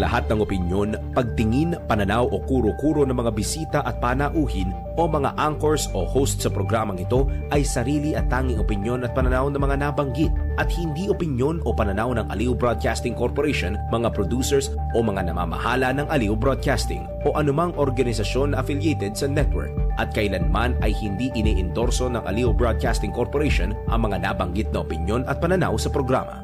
lahat ng opinyon, pagtingin, pananaw o kuro-kuro ng mga bisita at panauhin o mga anchors o host sa programang ito ay sarili at tanging opinyon at pananaw ng mga nabanggit at hindi opinyon o pananaw ng Aliw Broadcasting Corporation, mga producers o mga namamahala ng Aliw Broadcasting o anumang organisasyon na affiliated sa network at kailanman ay hindi iniendorso ng Aliw Broadcasting Corporation ang mga nabanggit na opinyon at pananaw sa programa.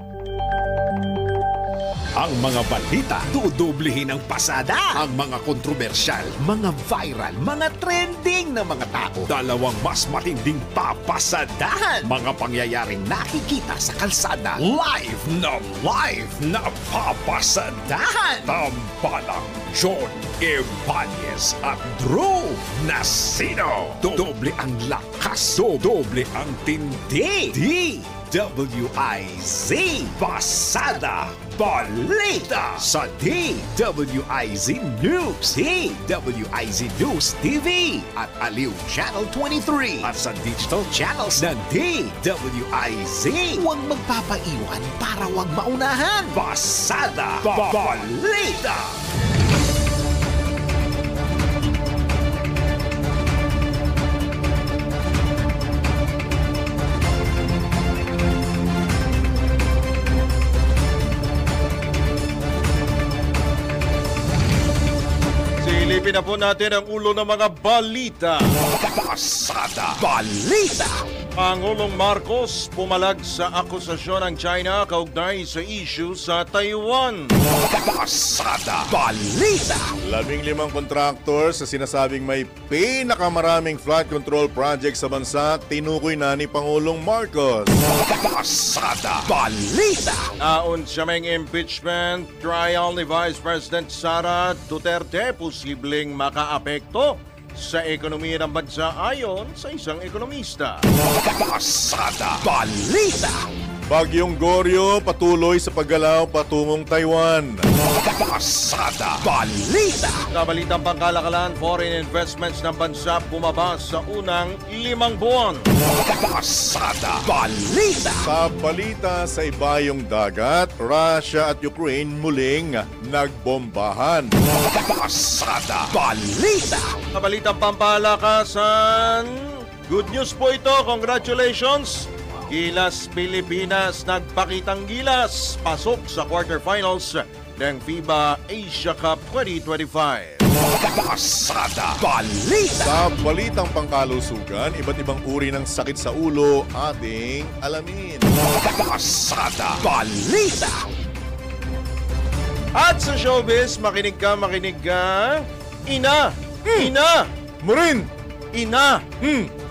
Ang mga balita, dudublehin ang pasada. Ang mga kontrobersyal, mga viral, mga trending na mga tao. Dalawang mas matinding papasadahan. Mga pangyayaring nakikita sa kalsada. Live na papasadahan. Tampalang John Ibanez at Drew Nasino. Doble ang lakas, doble ang tindi. DWIZ Pasada Balita sa DWIZ News, DWIZ News TV at Aliw Channel 23 at sa digital channels ng DWIZ. Huwag magpapaiwan para huwag maunahan. Pasada Balita. Silipin na po natin ang ulo ng mga balita. Pasada Balita. Pangulong Marcos pumalag sa akusasyon ng China kaugnay sa issue sa Taiwan. Pasada Balita. 15 kontraktor sa sinasabing may pinakamaraming flood control project sa bansa, tinukoy na ni Pangulong Marcos. Pasada Balita. Naunsyameng impeachment trial ni Vice President Sara Duterte posibleng makaapekto sa ekonomiya ng bansa ayon sa isang ekonomista. Pasada Balita. Bagyong Goryo patuloy sa paggalaw patungong Taiwan. Pasada Balita. Sa balitang pangkalakalan, foreign investments ng bansa bumaba sa unang 5 buwan. Pasada Balita. Sa balita sa ibayong dagat, Russia at Ukraine muling nagbombahan. Pasada Balita. Sa balitang pampalakasan, good news po ito. Congratulations! Gilas Pilipinas nagpakitang gilas. Pasok sa quarterfinals ng FIBA Asia Cup 2025. Pasada Balita. Sa balitang pangkalusugan, iba't ibang uri ng sakit sa ulo ating alamin. Pasada Balita. At sa showbiz, makinig ka. Ina! Marin! Ina!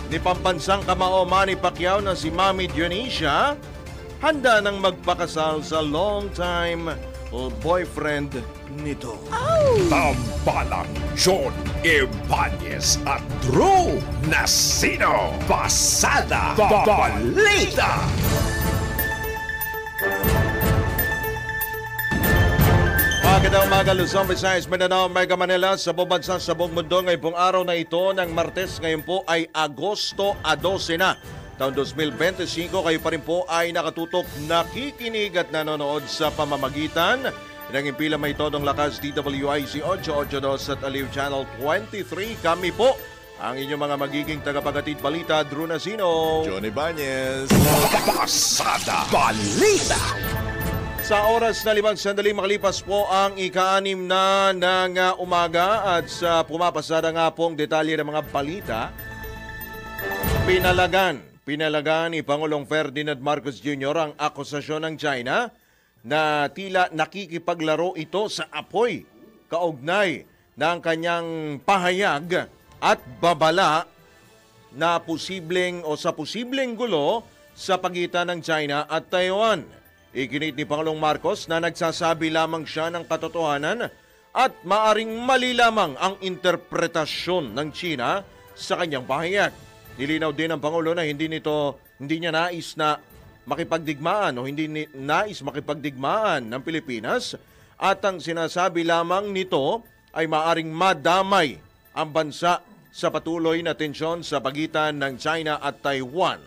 Ni pambansang kamao Manny Pacquiao na si Mami Dionisia, handa nang magpakasal sa long-time boyfriend nito. Tampalang John Ibanez at Drew Nasino. Pasada Balita. Magandang umaga, Luzon, Visayas, Mindanao, Mega Manila, sa buong bansa, sa buong mundo. Ngayong pong araw na ito ng Martes, ngayon po ay Agosto 12 na. Taon 2025, kayo pa rin po ay nakatutok, nakikinig at nanonood sa pamamagitan ng impila may todong lakas DWIC 882 at Aliw Channel 23. Kami po ang inyong mga magiging tagapagatid balita, Drew Nasino, John Ibanez. Pasada Balita. Sa oras na 5 sandali makalipas po ang ika-6 na ng umaga at sa pumapasada nga pong detalye ng mga balita, pinalagan ni Pangulong Ferdinand Marcos Jr. ang akusasyon ng China na tila nakikipaglaro ito sa apoy kaugnay ng kanyang pahayag at babala na posibleng gulo sa pagitan ng China at Taiwan. Iginit ni Pangulong Marcos na nagsasabi lamang siya ng katotohanan at maaring mali lamang ang interpretasyon ng China sa kanyang pahayag. Nilinaw din ng Pangulo na hindi niya nais na makipagdigmaan o hindi nais makipagdigmaan ng Pilipinas at ang sinasabi lamang nito ay maaring madamay ang bansa sa patuloy na tensyon sa pagitan ng China at Taiwan.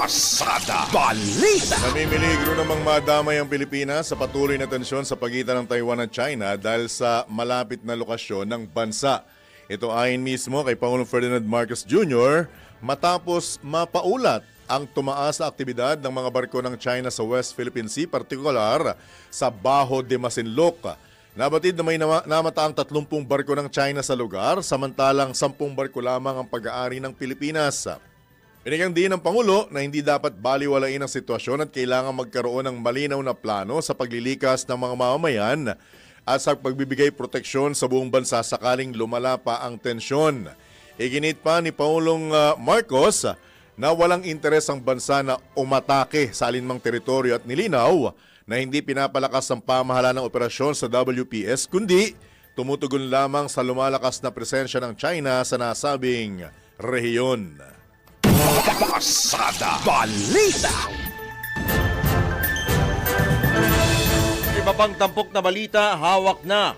Pasada Balita. Namimiligro namang madamay ang Pilipinas sa patuloy na tensyon sa pagitan ng Taiwan at China dahil sa malapit na lokasyon ng bansa. Ito ayon mismo kay Pangulong Ferdinand Marcos Jr. matapos mapaulat ang tumaas na aktibidad ng mga barko ng China sa West Philippine Sea, partikular sa Bajo de Masinloc. Nabatid na may namataang 30 barko ng China sa lugar, samantalang 10 barko lamang ang pag-aari ng Pilipinas. Binigyan din ng Pangulo na hindi dapat baliwalain ang sitwasyon at kailangan magkaroon ng malinaw na plano sa paglilikas ng mga mamamayan at sa pagbibigay proteksyon sa buong bansa sakaling lumala pa ang tensyon. Iginit pa ni Pangulong Marcos na walang interes ang bansa na umatake sa alinmang teritoryo at nilinaw na hindi pinapalakas ang pamahalaan ng operasyon sa WPS kundi tumutugon lamang sa lumalakas na presensya ng China sa nasabing rehiyon. Pasada Balita. Iba pang tampok na balita, hawak na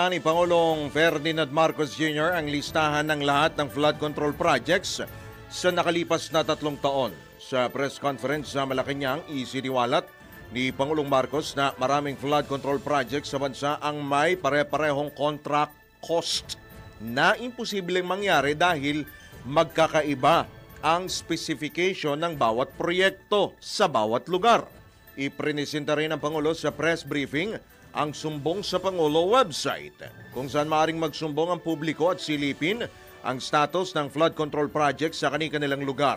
ni Pangulong Ferdinand Marcos Jr. ang listahan ng lahat ng flood control projects sa nakalipas na 3 taon. Sa press conference sa Malacanang, isiniwalat ni Pangulong Marcos na maraming flood control projects sa bansa ang may pare-parehong contract cost na imposibleng mangyari dahil magkakaiba ang specification ng bawat proyekto sa bawat lugar. Iprenisenta rin ng Pangulo sa press briefing ang Sumbong sa Pangulo website kung saan maaaring magsumbong ang publiko at silipin ang status ng flood control project sa kanilang lugar.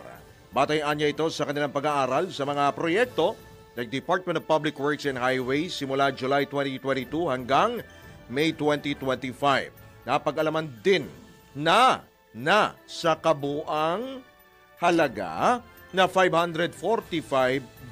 Batayan niya ito sa kanilang pag-aaral sa mga proyekto ng Department of Public Works and Highways simula July 2022 hanggang May 2025. Napag-alaman din na sa kabuang halaga na 545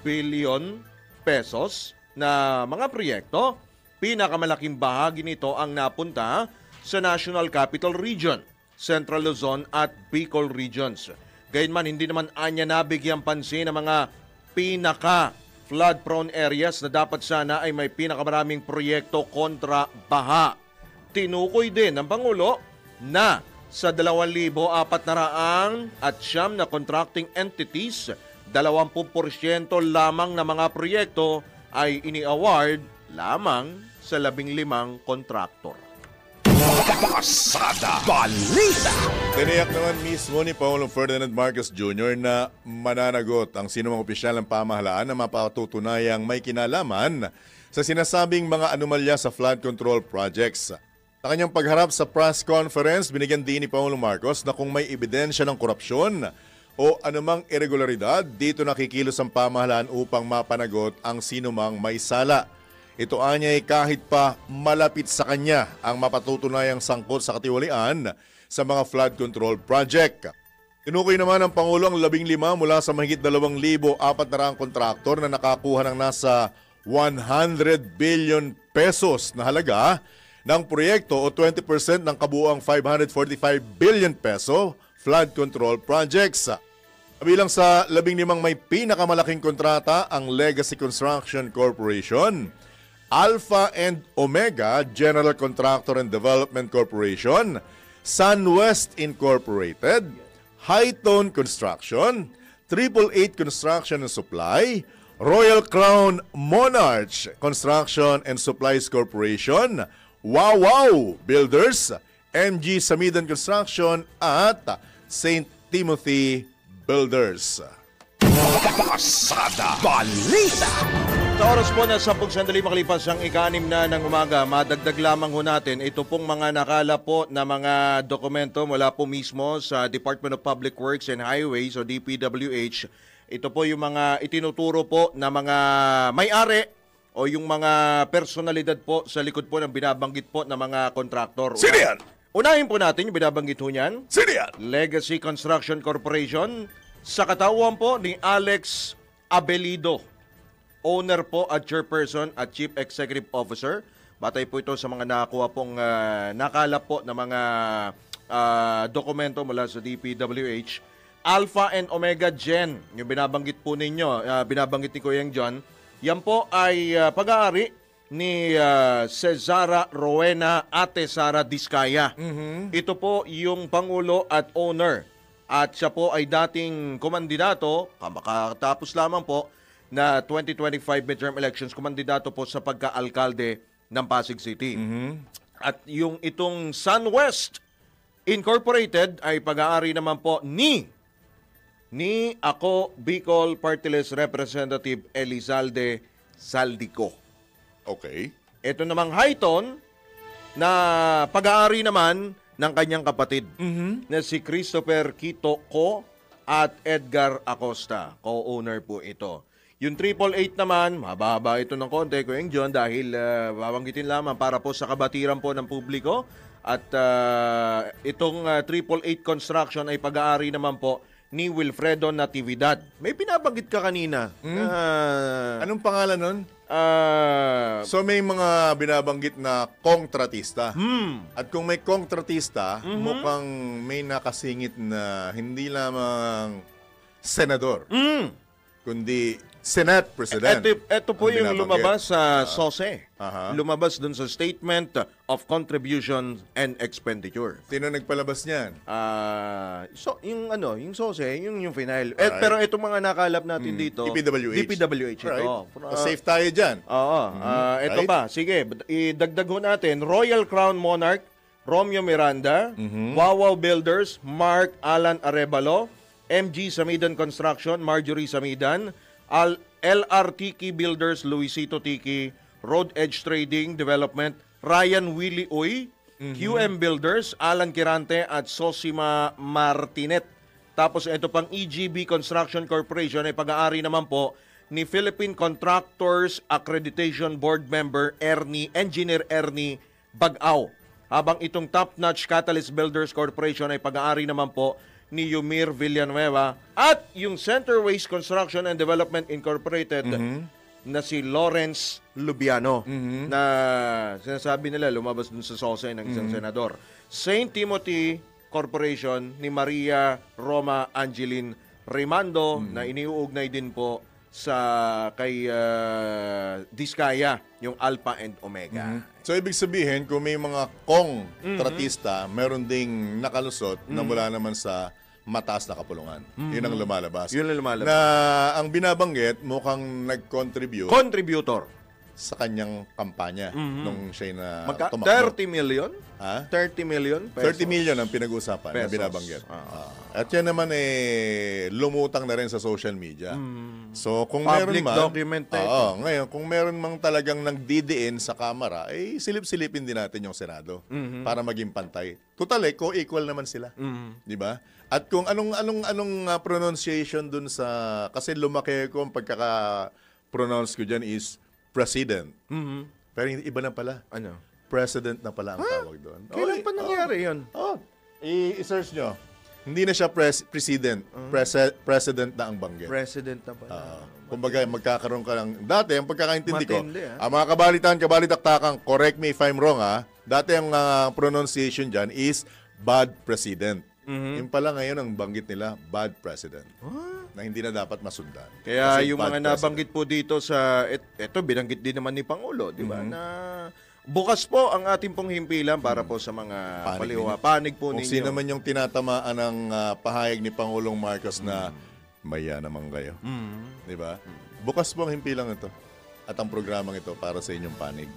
billion pesos na mga proyekto, pinakamalaking bahagi nito ang napunta sa National Capital Region, Central Luzon at Bicol regions. Gayunman, hindi naman anya nabigyan pansin ang mga pinaka-flood-prone areas na dapat sana ay may pinakamaraming proyekto kontra baha. Tinukoy din ng Pangulo na sa 2,400 at siyam na contracting entities, 20% lamang na mga proyekto ay ini-award lamang sa 15 kontraktor. Pasada Balita. Tiniyak naman mismo ni Pangulong Ferdinand Marcos Jr. na mananagot ang sinumang opisyal ng pamahalaan na mapatutunayang may kinalaman sa sinasabing mga anomalya sa flood control projects. Sa kanyang pagharap sa press conference, binigyan din ni Pangulong Marcos na kung may ebidensya ng korupsyon o anumang irregularidad, dito nakikilos ang pamahalaan upang mapanagot ang sinumang may sala. Ito anyay kahit pa malapit sa kanya ang mapatutunayang sangkot sa katiwalian sa mga flood control project. Tinukoy naman ng Pangulo ang 15 mula sa mahigit 2,400 kontraktor na nakakuha ng nasa 100 billion pesos na halaga ng proyekto o 20% ng kabuuang 545 billion peso flood control projects. Kabilang sa 15 may pinakamalaking kontrata ang Legacy Construction Corporation, Alpha and Omega General Contractor and Development Corporation, SunWest Incorporated, Hightone Construction, 888 Construction and Supply, Royal Crown Monarch Construction and Supplies Corporation, Wow Builders, MG Samidan Construction at St. Timothy Builders. Pasada Balita. Sa oras po na 10 sandali makalipas ang ika-6 na ng umaga, madagdag lamang ho natin ito pong mga nakala po na mga dokumento mula po mismo sa Department of Public Works and Highways o DPWH. Ito po yung mga itinuturo po na mga may-ari o yung mga personalidad po sa likod po ng binabanggit po na mga kontraktor. Sino yan? Unahin po natin yung binabanggit ho niyan. Sino yan? Legacy Construction Corporation sa katawan po ni Alex Abelido, owner po at chairperson at chief executive officer. Batay po ito sa mga nakakuha pong nakalap po na mga dokumento mula sa DPWH. Alpha and Omega Gen, yung binabanggit po ninyo, binabanggit ni Kuya John, yan po ay pag-aari ni Cesara Rowena Ate Sara Diskaya. Ito po yung Pangulo at owner At siya po ay dating kumandidato, makatapos lamang po na 2025 midterm elections, kumandidato po sa pagka-alkalde ng Pasig City. At yung itong SunWest Incorporated ay pag-aari naman po ni Ako Bicol Party List Representative Elizalde Saldico. Okay. Ito namang Highton na pag-aari naman ng kanyang kapatid na si Christopher Quito Co at Edgar Acosta. Co-owner po ito. Yung 888 naman, mababa ito ng konti, Kuya John, dahil babanggitin lamang para po sa kabatiran po ng publiko. At itong 888 construction ay pag-aari naman po ni Wilfredo Natividad. May pinabanggit ka kanina. Anong pangalan nun? So may mga binabanggit na kontratista. At kung may kontratista, mukhang may nakasingit na hindi lamang senador, kundi Senate President. Ito po ang yung binabanggit. lumabas sa SOSE. Aha. Lumabas dun sa Statement of Contributions and Expenditure. Sino nagpalabas niyan? Yung SOSE, yung final. Alright. Pero itong mga nakalap natin dito, DPWH Alright. ito. Safe tayo dyan. Oo. Ito Right. pa, sige, idagdag ho natin. Royal Crown Monarch, Romeo Miranda, Wawaw Builders, Mark Alan Arevalo, MG Samidan Construction, Marjorie Samidan, LR Tiki Builders, Luisito Tiki, Road Edge Trading Development, Ryan Willie Uy, QM Builders, Alan Kirante at Sosima Martinet. Tapos ito pang EGB Construction Corporation ay pag-aari naman po ni Philippine Contractors Accreditation Board Member Engineer Ernie Bagaw. Habang itong Top Notch Catalyst Builders Corporation ay pag-aari naman po ni Yumir Villanueva at yung Center Waste Construction and Development Incorporated na si Lawrence Lubiano na sinasabi nila lumabas dun sa SOSE ng isang senador. St. Timothy Corporation ni Maria Roma Angeline Rimando na iniuugnay din po sa kay Diskaya, yung Alpha and Omega. So ibig sabihin, kung may mga kontratista, meron ding nakalusot na mula naman sa mataas na kapulungan. Yun ang lumalabas. Yun ang lumalabas. Na ang binabanggit, mukhang nag-contribute Contributor. sa kanyang kampanya nung siya na tumakbo. 30 million? Ha? 30 million pesos. 30 million ang pinag-usapan na Pesos. binabanggit. At yan naman lumutang na rin sa social media. So kung Public meron man, document na ito. ngayon, kung meron mang talagang nagdidiin sa Kamara, silip-silipin din natin yung Senado para maging pantay. Total co-equal naman sila. Di ba? At kung anong pronunciation dun sa, kasi lumaki ko ang pagkaka-pronounce ko dyan is President. Pero iba na pala. Ano? President na pala ang tawag doon. Kailan pa nangyari yun? I-search nyo. Hindi na siya president. President na ang banggit. President na pala. Kumbaga, magkakaroon ka ng... Dati, ang pagkakaintindi ko, Matindi, ang mga kabalitaktakang, correct me if I'm wrong, dati ang pronunciation dyan is bad president. Yung pala ngayon, ang banggit nila, bad president. Na hindi na dapat masundan. Kaya Kasi yung bad mga president. nabanggit po dito sa... Ito, binanggit din naman ni Pangulo, di ba? Na bukas po ang ating pong himpilan para po sa mga panig po Kung ninyo. sino man yung tinatamaan ng pahayag ni Pangulong Marcos na maya naman kayo. Di ba? Bukas po ang himpilang ito. At ang programang ito para sa inyong panig.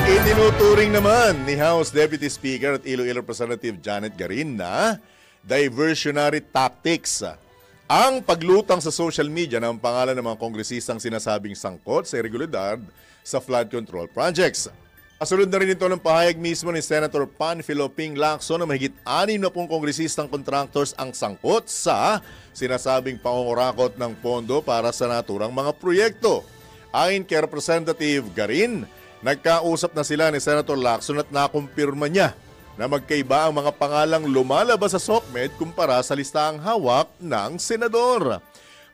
Itinuturing naman ni House Deputy Speaker at Iloilo Representative Janet Garin na diversionary tactics ang paglutang sa social media ng pangalan ng mga kongresistang sinasabing sangkot sa irregularidad sa flood control projects. Kasunod na rin ito ng pahayag mismo ni Senator Panfilo Ping Lacson na mahigit 60 kongresistang contractors ang sangkot sa sinasabing pangungurakot ng pondo para sa naturang mga proyekto. Ayon kay Representative Garin, nagkausap na sila ni Senator Lacson at nakumpirma niya na magkaiba ang mga pangalang lumalabas sa SOCMED kumpara sa listahang hawak ng senador.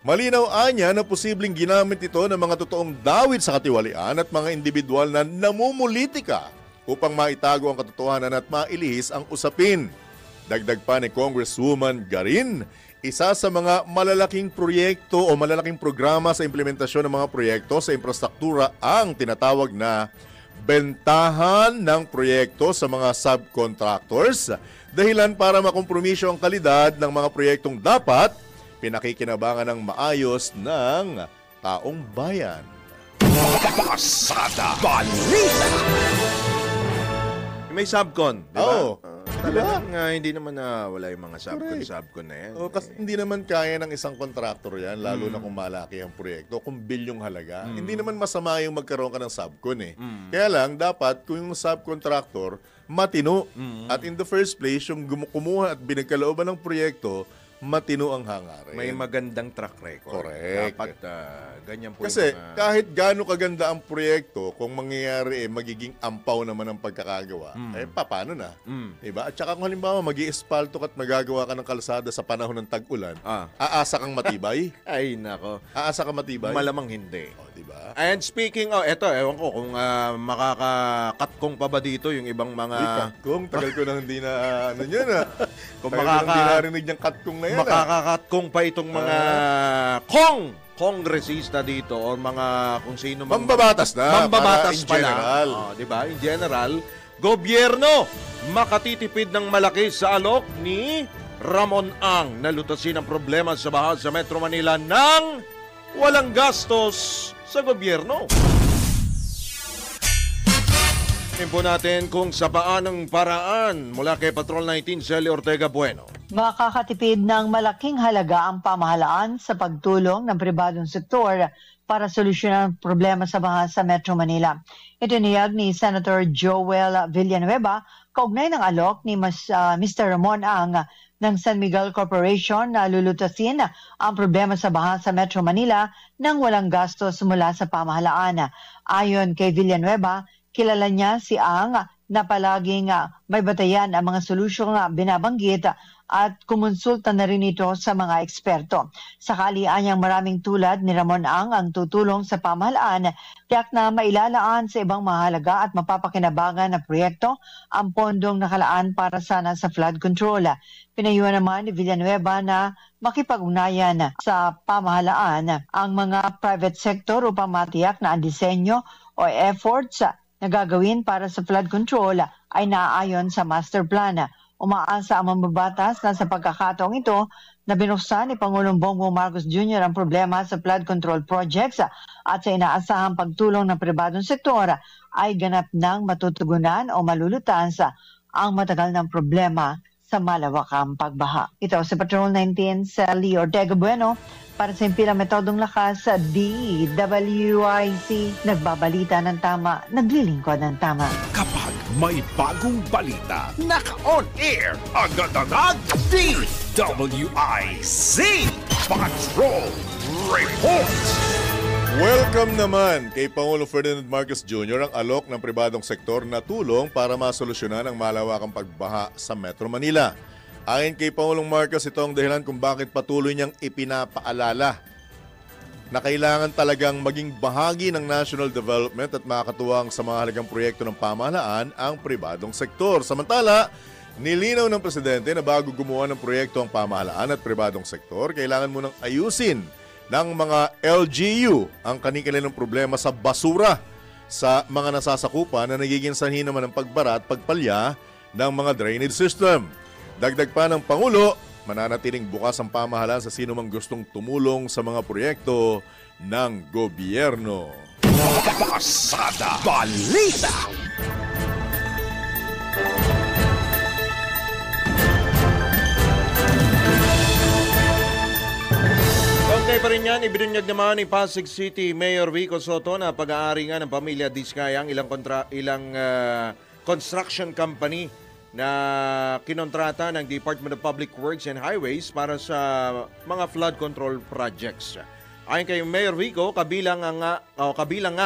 Malinaw anya na posibleng ginamit ito ng mga totoong dawit sa katiwalian at mga individual na namumulitika upang maitago ang katotohanan at mailihis ang usapin. Dagdag pa ni Congresswoman Garin, isa sa mga malalaking proyekto o malalaking programa sa implementasyon ng mga proyekto sa infrastruktura ang tinatawag na bentahan ng proyekto sa mga subcontractors, dahilan para makompromisyo ang kalidad ng mga proyektong dapat pinakikinabangan ng maayos ng taong bayan. Pasada Balita. May subcon, di ba? Oo. Talagang hindi naman wala yung mga subcon na yan. Kasi hindi naman kaya ng isang kontraktor yan, lalo na kung malaki ang proyekto, kung bilyong halaga. Hindi naman masama yung magkaroon ka ng subcon eh. Kaya lang, dapat kung yung subcontractor, matino. At in the first place, yung kumuha at binagkalooban ng proyekto, matino ang hangarin. May magandang track record. Correct. Dapat ganyan po Kasi yung mga... kahit gaano kaganda ang proyekto, kung mangyayari magiging ampaw naman ang pagkakagawa, paano na? Diba? At saka kung halimbawa mag-i-espalto at magagawa ka ng kalsada sa panahon ng tag-ulan, aasa kang matibay? Ay, nako. Aasa kang matibay? Malamang hindi. Diba? And speaking, eto, ewan ko kung makakakatkong pa ba dito yung ibang mga... Katkong, tagal ko na hindi na ano yun Kung tagal ko na hindi narinig niyang katkong na yan makakakatkong pa itong mga kongresista dito or mga kung sino mambabatas na. Mambabatas in general. Diba? In general, gobyerno makatitipid ng malaki sa alok ni Ramon Ang na lutasin ang problema sa baha sa Metro Manila ng walang gastos sa gobyerno. Tingnan po natin kung sa paanong paraan mula kay Patrol 19 Sally Ortega Bueno. Makakatipid ng malaking halaga ang pamahalaan sa pagtulong ng pribadong sektor para solusyonan ang problema sa baha sa Metro Manila. Ito niyag ni Senator Joel Villanueva kaugnay ng alok ni Mr. Ramon Ang ng San Miguel Corporation na lulutasin ang problema sa baha sa Metro Manila nang walang gastos mula sa pamahalaan. Ayon kay Villanueva, kilala niya si Ang na palaging may batayan ang mga solusyong binabanggit at kumonsulta na rin ito sa mga eksperto. Sakali anyang maraming tulad ni Ramon ang tutulong sa pamahalaan, tiyak na mailalaan sa ibang mahalaga at mapapakinabangan na proyekto ang pondong nakalaan para sana sa flood control. Pinayuhan naman ni Villanueva na makipag-ugnayan sa pamahalaan ang mga private sector upang matiyak na ang disenyo o efforts na gagawin para sa flood control ay naaayon sa master plan. Umaasa ang mambabatas na sa pagkakataong ito na binuksan ni Pangulong Bongbong Marcos Jr. ang problema sa flood control projects at sa inaasahang pagtulong ng pribadong sektor ay ganap nang matutugunan o malulutas ang matagal ng problema sa malawakang pagbaha. Ito si Patrol 19 Sally Ortega Bueno para sa Impira Metodong Lakas sa DWIC. Nagbabalita ng tama, naglilingkod ng tama. Kapag may bagong balita, naka-on air, agad-agad, DWIC Patrol Report! Welcome naman kay Pangulong Ferdinand Marcos Jr. ang alok ng pribadong sektor na tulong para masolusyonan ang malawakang pagbaha sa Metro Manila. Ayon kay Pangulong Marcos, ito ang dahilan kung bakit patuloy niyang ipinapaalala na kailangan talagang maging bahagi ng national development at makakatuwang sa mga halagang proyekto ng pamahalaan ang pribadong sektor. Samantala, nilinaw ng Presidente na bago gumawa ng proyekto ang pamahalaan at pribadong sektor, kailangan munang ayusin ng mga LGU ang kanilang problema sa basura sa mga nasasakupan na nagiging sanhi naman ng pagbara at pagpalya ng mga drainage system. Dagdag pa ng Pangulo, mananatiling bukas ang pamahalaan sa sino mang gustong tumulong sa mga proyekto ng gobyerno. Pasada Balita! Okay pa rin yan, ibinunyag naman ni Pasig City Mayor Vico Soto na pag-aari nga ng pamilya Diskaya ang ilang construction company na kinontrata ng Department of Public Works and Highways para sa mga flood control projects. Ayon kay Mayor Vico, kabilang nga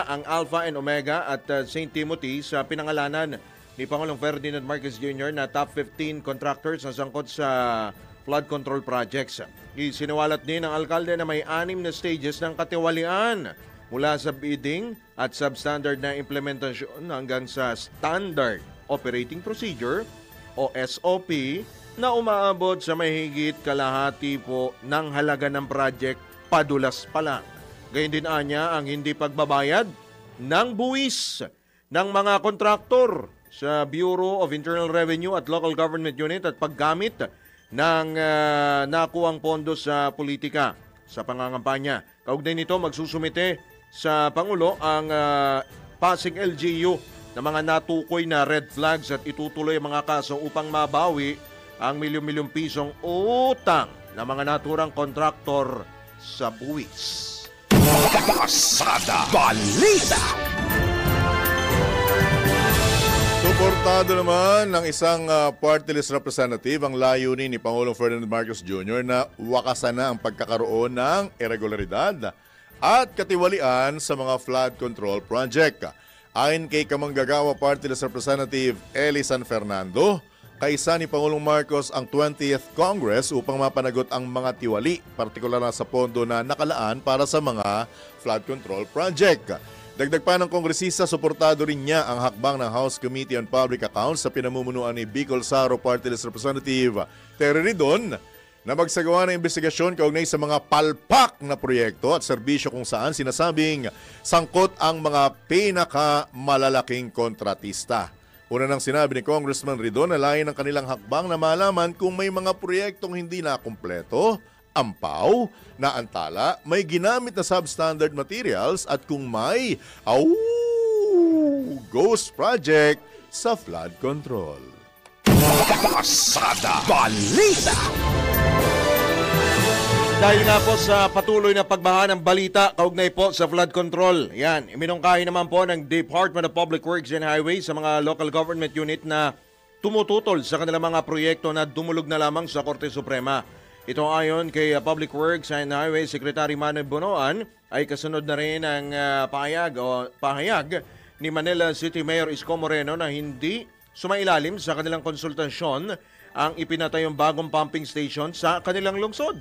ang Alpha and Omega at St. Timothy sa pinangalanan ni Pangulong Ferdinand Marcos Jr. na top 15 contractors na sangkot sa flood control projects. Isiniwalat din ng alkalde na may 6 na stages ng katiwalian mula sa bidding at substandard na implementasyon hanggang sa standard operating procedure o SOP na umaabot sa mahigit kalahati po ng halaga ng project padulas pa lang. Gayun din anya ang hindi pagbabayad ng buwis ng mga kontraktor sa Bureau of Internal Revenue at Local Government Unit at paggamit ng nakuwang pondo sa politika sa pangangampanya. Kaugnay nito, magsusumite sa Pangulo ang Pasig LGU na mga natukoy na red flags at itutuloy ang mga kaso upang mabawi ang milyon-milyong pisong utang ng mga naturang kontraktor sa buwis. Pasada Balita. Suportado naman ng isang party list representative ang layunin ni Pangulong Ferdinand Marcos Jr. na wakasan na ang pagkakaroon ng irregularidad at katiwalian sa mga flood control project. Ayon kay Kamanggagawa Party List Representative Eli San Fernando, kaisa ni Pangulong Marcos ang 20th Congress upang mapanagot ang mga tiwali, partikular na sa pondo na nakalaan para sa mga flood control project. Dagdag pa ng kongresista, suportado rin niya ang hakbang ng House Committee on Public Accounts sa pinamumunuan ni Bicol Saro Party List Representative Terry Ridon na magsagawa ng investigasyon kaugnay sa mga palpak na proyekto at serbisyo kung saan sinasabing sangkot ang mga pinakamalalaking kontratista. Una nang sinabi ni Congressman Ridon na layo ng kanilang hakbang na malaman kung may mga proyektong hindi nakumpleto, ampaw, naantala, may ginamit na substandard materials at kung may ghost project sa flood control. Pasada Balita. Dahil nga po sa patuloy na pagbaha ng balita kaugnay po sa flood control. Yan, iminungkahi naman po ng Department of Public Works and Highways sa mga local government unit na tumututol sa kanilang mga proyekto na dumulog na lamang sa Korte Suprema. Ito ayon kay Public Works and Highways Secretary Manuel Bonoan ay kasunod na rin ang pahayag ni Manila City Mayor Isko Moreno na hindi sumailalim sa kanilang konsultasyon ang ipinatayong bagong pumping station sa kanilang lungsod.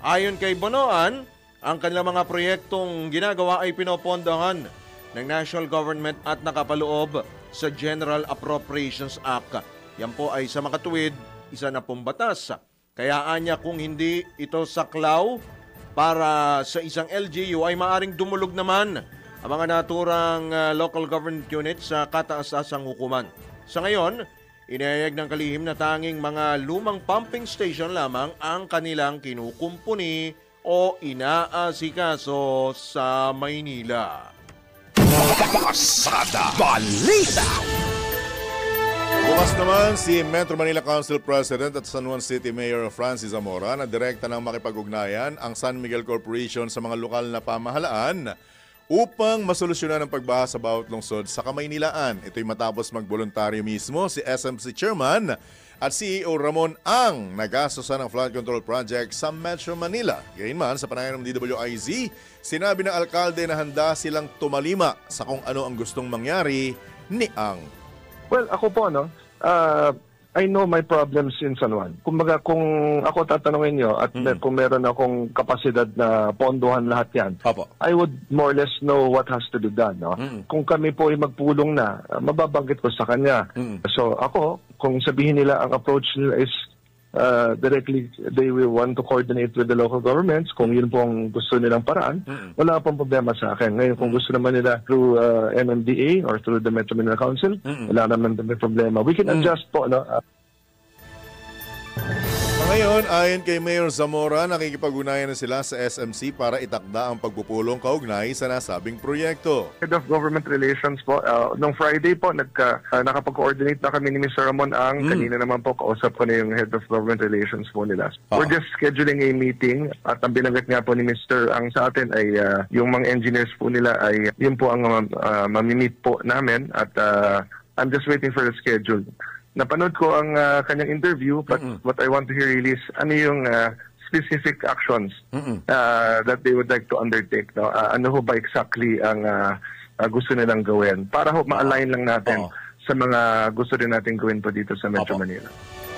Ayon kay Bonoan, ang kanilang mga proyektong ginagawa ay pinopondohan ng national government at nakapaloob sa General Appropriations Act. Yan po ay sa makatuwid, isa na pong batas. Kaya anya kung hindi ito saklaw para sa isang LGU ay maaring dumulog naman ang mga naturang local government units sa kataas-asang hukuman. Sa ngayon, inihayag ng kalihim na tanging mga lumang pumping station lamang ang kanilang kinukumpuni o inaasikaso sa Maynila. Pasada Balita. Bukas naman si Metro Manila Council President at San Juan City Mayor Francis Zamora na direkta ng makipag-ugnayan ang San Miguel Corporation sa mga lokal na pamahalaan upang masolusyonan ang pagbaha sa bawat lungsod sa Kamaynilaan. Ito'y matapos magboluntaryo mismo si SMC Chairman at CEO Ramon Ang nagastosan ng flood control project sa Metro Manila. Gayunman, sa panayam ng DWIZ, sinabi ng alkalde na handa silang tumalima sa kung ano ang gustong mangyari ni Ang. Well, ako po, I know my problems in San Juan. Kumbaga, kung ako tatanungin nyo at kung meron akong kapasidad na pondohan lahat yan, I would more or less know what has to be done. No? Kung kami po ay magpulong na, mababanggit ko sa kanya. So ako, kung sabihin nila ang approach nila is directly, they will want to coordinate with the local governments. Kung yun po ang gusto nilang paraan, wala pong problema sa akin. Ngayon, kung gusto naman nila through MMDA or through the Metro Manila Council, wala naman may problema. We can adjust po, no? Ngayon, ayon kay Mayor Zamora, nakikipag-ugnayan na sila sa SMC para itakda ang pagpupulong kaugnay sa nasabing proyekto. Head of Government Relations po, nung Friday po, nakapag-coordinate na kami ni Mr. Ramon Ang. Kanina naman po, kausap ko na yung Head of Government Relations po nila. We're just scheduling a meeting at ang binanggit nga po ni Mr. Ang sa atin ay yung mga engineers po nila ay yun po ang mamimit po namin at I'm just waiting for the schedule. Napanood ko ang kanyang interview, but what I want to hear really is ano yung specific actions that they would like to undertake. No? Ano ho ba exactly ang gusto nilang gawin? Para ho ma-align lang natin sa mga gusto din natin gawin po dito sa Metro Manila.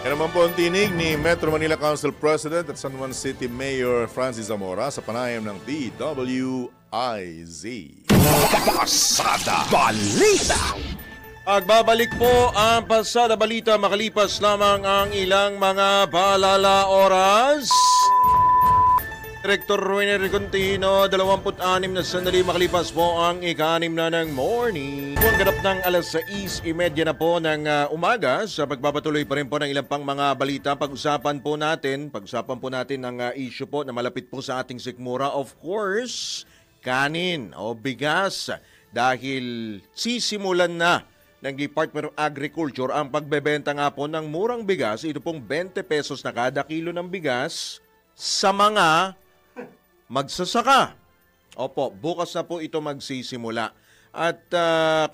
Yan naman po ang tinig ni Metro Manila Council President at San Juan City Mayor Francis Zamora sa panayam ng DWIZ. Pasada Balita. Agbabalik po ang Pasada Balita makalipas lamang ang ilang mga paalala oras. Director Ruiner Contino, 26 na sandali makalipas po ang ika-6 na ng morning. Kung ganap ng alas 6:30 na po ng umaga, sa pagpapatuloy pa rin po ng ilang pang mga balita, pag-usapan po natin ang issue po na malapit po sa ating sikmura. Of course, kanin o bigas, dahil sisimulan na ng Department of Agriculture ang pagbebenta nga po ng murang bigas. Ito pong 20 pesos na kada kilo ng bigas sa mga magsasaka. Opo, bukas na po ito magsisimula. At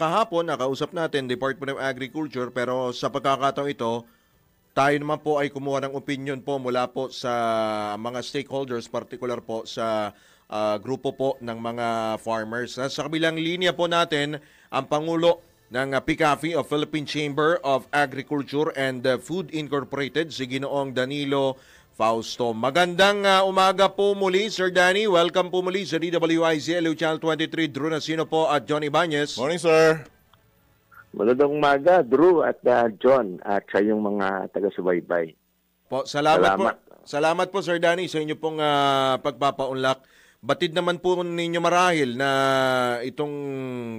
kahapon, nakausap natin Department of Agriculture, pero sa pagkakataon ito, tayo naman po ay kumuha ng opinion po mula po sa mga stakeholders, particular po sa grupo po ng mga farmers. Sa kabilang linya po natin, ang Pangulo ng PICAFI o Philippine Chamber of Agriculture and Food Incorporated, si Ginoong Danilo Fausto. Magandang umaga po muli, Sir Danny. Welcome po muli sa DWIZ, LU Channel 23, Drew Nasino po at John Ibanez. Morning, sir. Magandang umaga, Drew at John at sa iyong mga taga-subaybay. Po, salamat po, Sir Danny, sa inyo pong pagpapaunlak. Batid naman po ninyo marahil na itong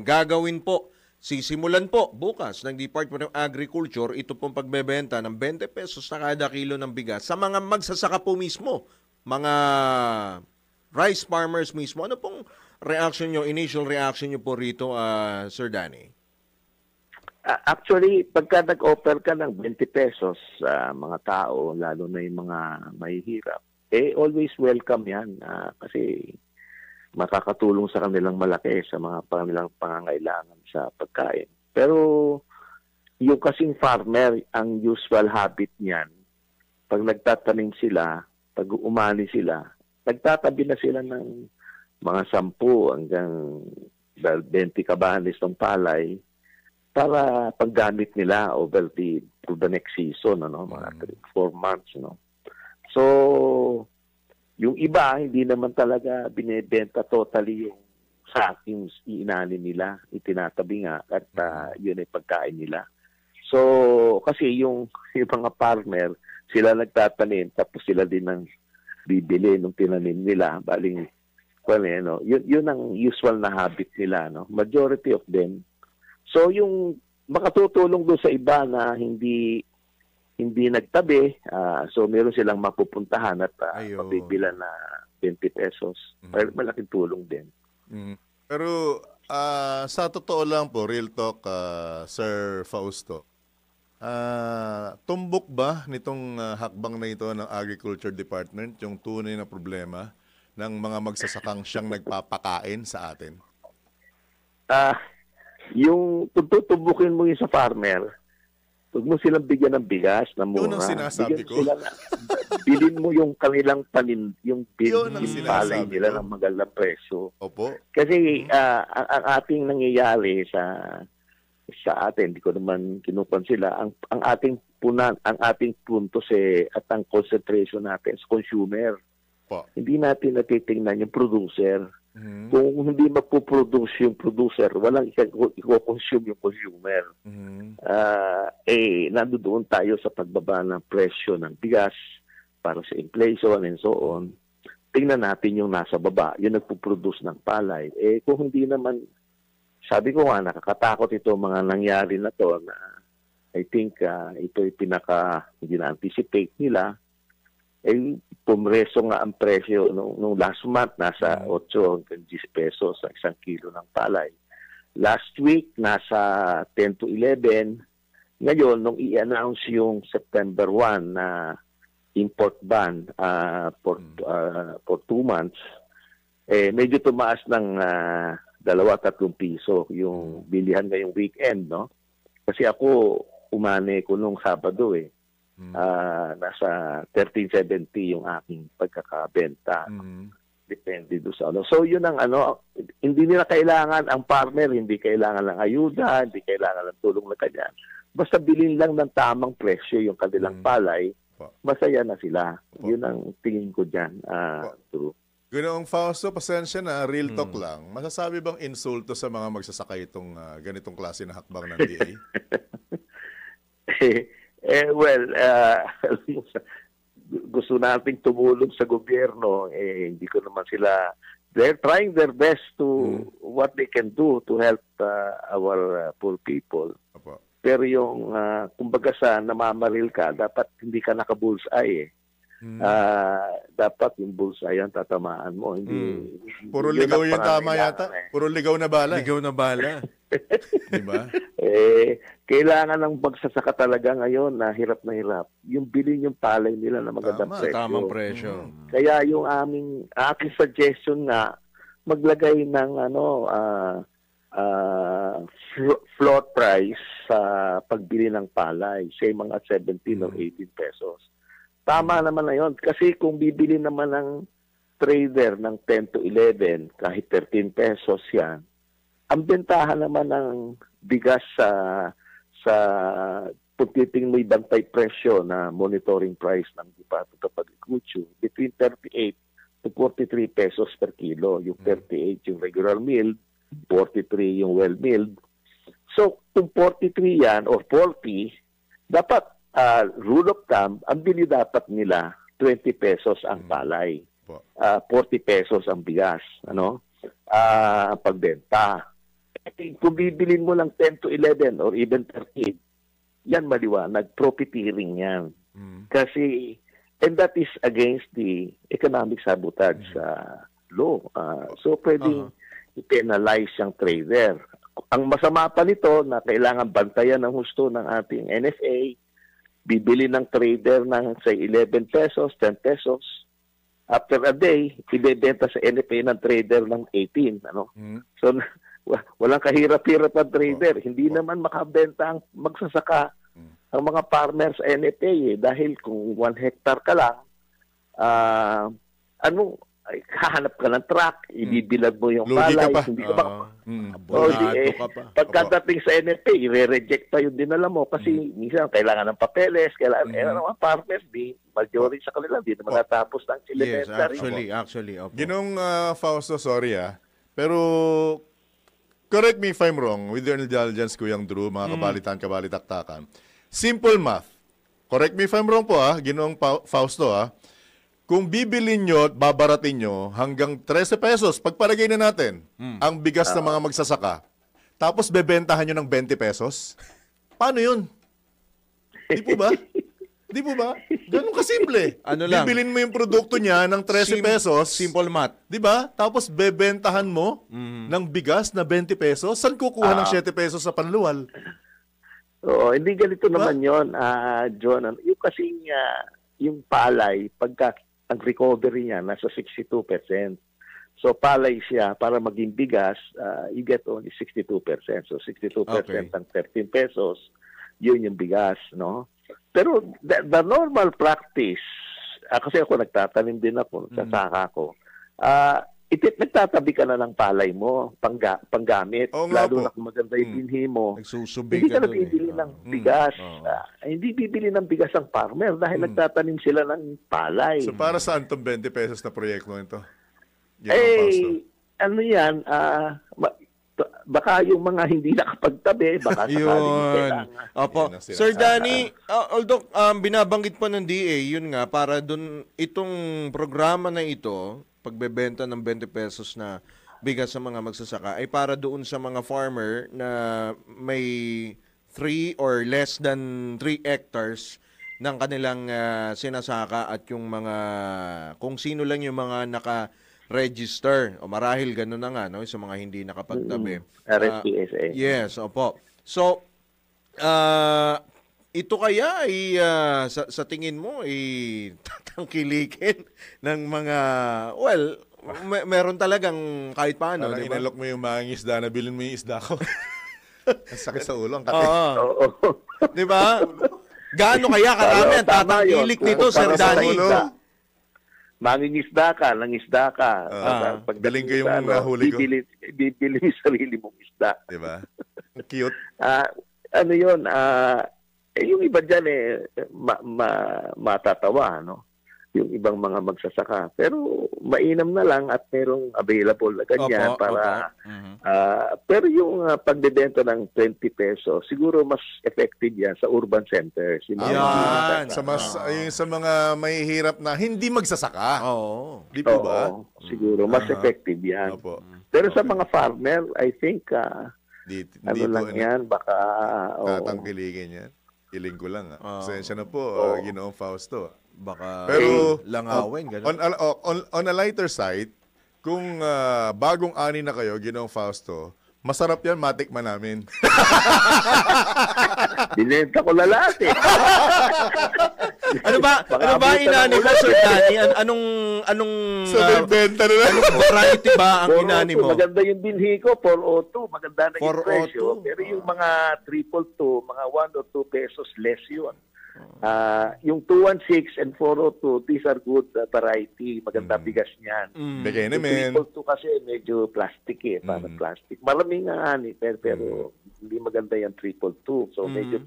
gagawin po, sisimulan po bukas ng Department of Agriculture, ito pong pagbebenta ng 20 pesos na kada kilo ng bigas sa mga magsasaka po mismo, mga rice farmers mismo. Ano pong reaction nyo, initial reaction nyo po rito, Sir Danny? Actually, pagka nag-offer ka ng 20 pesos sa mga tao, lalo na yung mga mahihirap, always welcome yan kasi makakatulong sa kanilang malaki sa mga kanilang pangangailangan sa pagkain. Pero yung kasing farmer, ang usual habit niyan, pag nagtatanim sila, pag umani sila, nagtatabi na sila ng mga 10 hanggang 20 kabahanes ng palay para paggamit nila over the next season, mga 3-4 months. So, yung iba, hindi naman talaga binebenta totally yung sa aking inanin nila, itinatabi nga at yun ay pagkain nila. So, kasi yung mga farmer, sila nagtatanim, tapos sila din ang bibili nung tinanim nila. Baling, yun ang usual na habit nila, majority of them. So, yung makatutulong doon sa iba na hindi nagtabi, so meron silang mapupuntahan at mabibilan na 20 pesos. Pero malaking tulong din. Pero sa totoo lang po, real talk, Sir Fausto, tumbok ba nitong hakbang na ito ng Agriculture Department yung tunay na problema ng mga magsasakang siyang nagpapakain sa atin? Yung tutubukin mo yung sa farmer, huwag mo silang bigyan ng bigas na mura. Yun ang sinasabi ko. Bilin mo yung kanilang yung palay nila ng magandang presyo. Opo. Kasi ang ating nangyayari sa atin, hindi ko naman kinupan sila, ang ating punto at ang concentration natin sa consumer. Po. Hindi natin natitingnan yung producer. Kung hindi mapuproduce yung producer, walang i-consume yung consumer. Nandoon tayo sa pagbaba ng presyo ng bigas para sa inflation and so on. Tingnan natin yung nasa baba, yung nagpuproduce ng palay. Kung hindi naman, sabi ko nga, nakakatakot ito mga nangyari na to na I think ito ay hindi na-anticipate nila. Pumreso nga ang presyo nung last month, nasa 8 hanggang 10 pesos sa 1 kilo ng palay. Last week, nasa 10 to 11. Ngayon, nung i-announce yung September 1 na import ban for 2 months, medyo tumaas ng 2-3 piso yung bilihan ngayong weekend, Kasi ako, umani ko nung Sabado nasa 13.70 yung aking pagkakabenta. Depende doon sa So yun ang hindi nila kailangan, ang farmer hindi kailangan ng ayuda, hindi kailangan ng tulong na kanya. Basta bilhin lang ng tamang presyo yung kanilang palay, masaya na sila. Yun ang tingin ko dyan. True. Ginoong Fausto, pasensya na, real talk lang. Masasabi bang insulto sa mga magsasaka itong ganitong klase na hakbang ng DA? gusto nating tumulong sa gobyerno, hindi ko naman sila, they're trying their best to what they can do to help our poor people. Opo. Pero yung, kumbaga sa namamaril ka, dapat hindi ka naka-bullseye dapat yung bullseye ang tatamaan mo. Hindi, Puro yun ligaw ang yung tama yata. pangangailangan Puro ligaw na bala. Ligaw na bala. Di ba? Kailangan ng magsasaka talaga ngayon na hirap. Yung bilhin yung palay nila na magandang Tama, presyo. Tamang presyo. Kaya yung aking suggestion nga, maglagay ng floor price sa pagbili ng palay, say mga 17 or 18 pesos. Tama naman na yun. Kasi kung bibili naman ng trader ng 10 to 11, kahit 13 pesos yan, ang bentahan naman ng bigas sa pagtiting mo bantay presyo na monitoring price ng Department of Agriculture, between 38 to 43 pesos per kilo. Yung 38 yung regular milled, 43 yung well milled. So, kung 43 yan or 40, dapat rule of thumb, ang bili dapat nila 20 pesos ang palay. 40 pesos ang bigas, pagbenta. Kung bibilin mo lang 10 to 11 or even 13, yan maliwanag, profiteering yan. Kasi, and that is against the economic sabotage law. So, pwedeng i-penalize yung trader. Ang masama pa nito na kailangan bantayan ng husto ng ating NFA, bibili ng trader ng say 11 pesos, 10 pesos. After a day, ibebenta sa NFA ng trader ng 18. So, walang kahirap-hirap ang trader. Hindi naman makabenta ang magsasaka ang mga farmers sa NFA dahil kung 1 hectare ka lang, hahanap ka ng truck, ibibilag mo yung Lugi palay. ka pa. Hindi ka ba? Abonado ka pa. Pagkadating sa NFA, i-reject pa yung dinala mo kasi minsan kailangan ng papeles, kailangan mga farmers, majority sa kanila, hindi naman natapos ng Yes, elementary. actually. Opo. Ginong Fausto, sorry pero correct me if I'm wrong, with your indulgence, Kuyang Drew, mga kabalitan-kabalitaktakan. Simple math. Correct me if I'm wrong po, Ginong Fausto, Kung bibilin nyo at babaratin nyo hanggang 13 pesos, pagpalagay na natin ang bigas ng mga magsasaka, tapos bebentahan nyo ng 20 pesos, paano yun? Di po ba? Di po ba? Ganun kasimple. Bibilin mo yung produkto niya ng 13 pesos. Simple math. Di ba? Tapos bebentahan mo ng bigas na 20 pesos. Saan kukuha ng 7 pesos sa panluwal? Oo, hindi ganito naman yun, John. Yung kasing yung palay, pagka ang recovery niya nasa 62%. So palay siya para maging bigas, you get only 62%. So 62% ng 13 pesos, yun yung bigas, no? Pero the normal practice, kasi ako nagtatanim din ako, sasaka ko, nagtatabi ka na ng palay mo, panggamit, lalo na kung maganda yung binhi mo. Hindi ka na bibili ng bigas. Hindi bibili ng bigas ang farmer dahil nagtatanim sila ng palay. So para saan itong 20 pesos na proyekto nito? Ano yan, baka yung mga hindi nakapagtabi, baka sakaling kailangan. Opo. Sir Danny, although binabanggit pa ng DA, yun nga, para dun itong programa na ito, pagbebenta ng 20 pesos na bigas sa mga magsasaka, ay para doon sa mga farmer na may 3 or less than 3 hectares ng kanilang sinasaka at yung mga, kung sino lang yung mga naka-register, o marahil gano'n na nga, no, sa mga hindi nakapagtabi. RSPSA. Yes, opo. So, ito kaya ay sa tingin mo ay tatangkilikin ng mga, well, meron talagang kahit paano, di ba? Inalok mo yung mga isda na bilhin mo yung isda ko. Ang sakit sa ulo, ang kati. Di ba? Gaano kaya karami ang tatangkilik nito, Sir Danny? Mangingisda ka, nangisda ka. Galing ko yung huli ko. Bibili yung sarili mong isda. Di ba? Cute. Ano yun, yung iba dyan matatawa, no? yung ibang mga magsasaka. Pero mainam na lang at merong available na ganyan Opo, para opo. Mhm. pero yung pagbebenta ng 20 pesos, siguro mas effective yan sa urban centers. Yung mga Yan. Yung sa mga mahihirap na hindi magsasaka. Oo. Di po ba? Oo, siguro mas effective yan. Opo. Pero sa mga farmer, I think Di ano po, lang yan, baka tatangkiligin yan. Iling ko lang. Pasensya na po, Ginoong Fausto. Baka Pero langawin, ganun. on a lighter side, kung bagong ani na kayo, Ginoong Fausto, masarap yan, matikman namin. binenta ko na lahat eh. Ano ba Baka inani mo, abutan ng Sir Danny? Anong So, benta na lang. variety ba ang 402, inani mo? maganda yung binhi ko, 402. Maganda na yung 402. presyo. Pero yung mga 222, mga 1 or 2 pesos less yun. Yung 216 and 402, these are good variety. Maganda bigas niyan. Bigay Yung naman. 222 kasi medyo plastic eh. Parang plastic. Maraming nga ani, pero hindi maganda yung 222. So medyo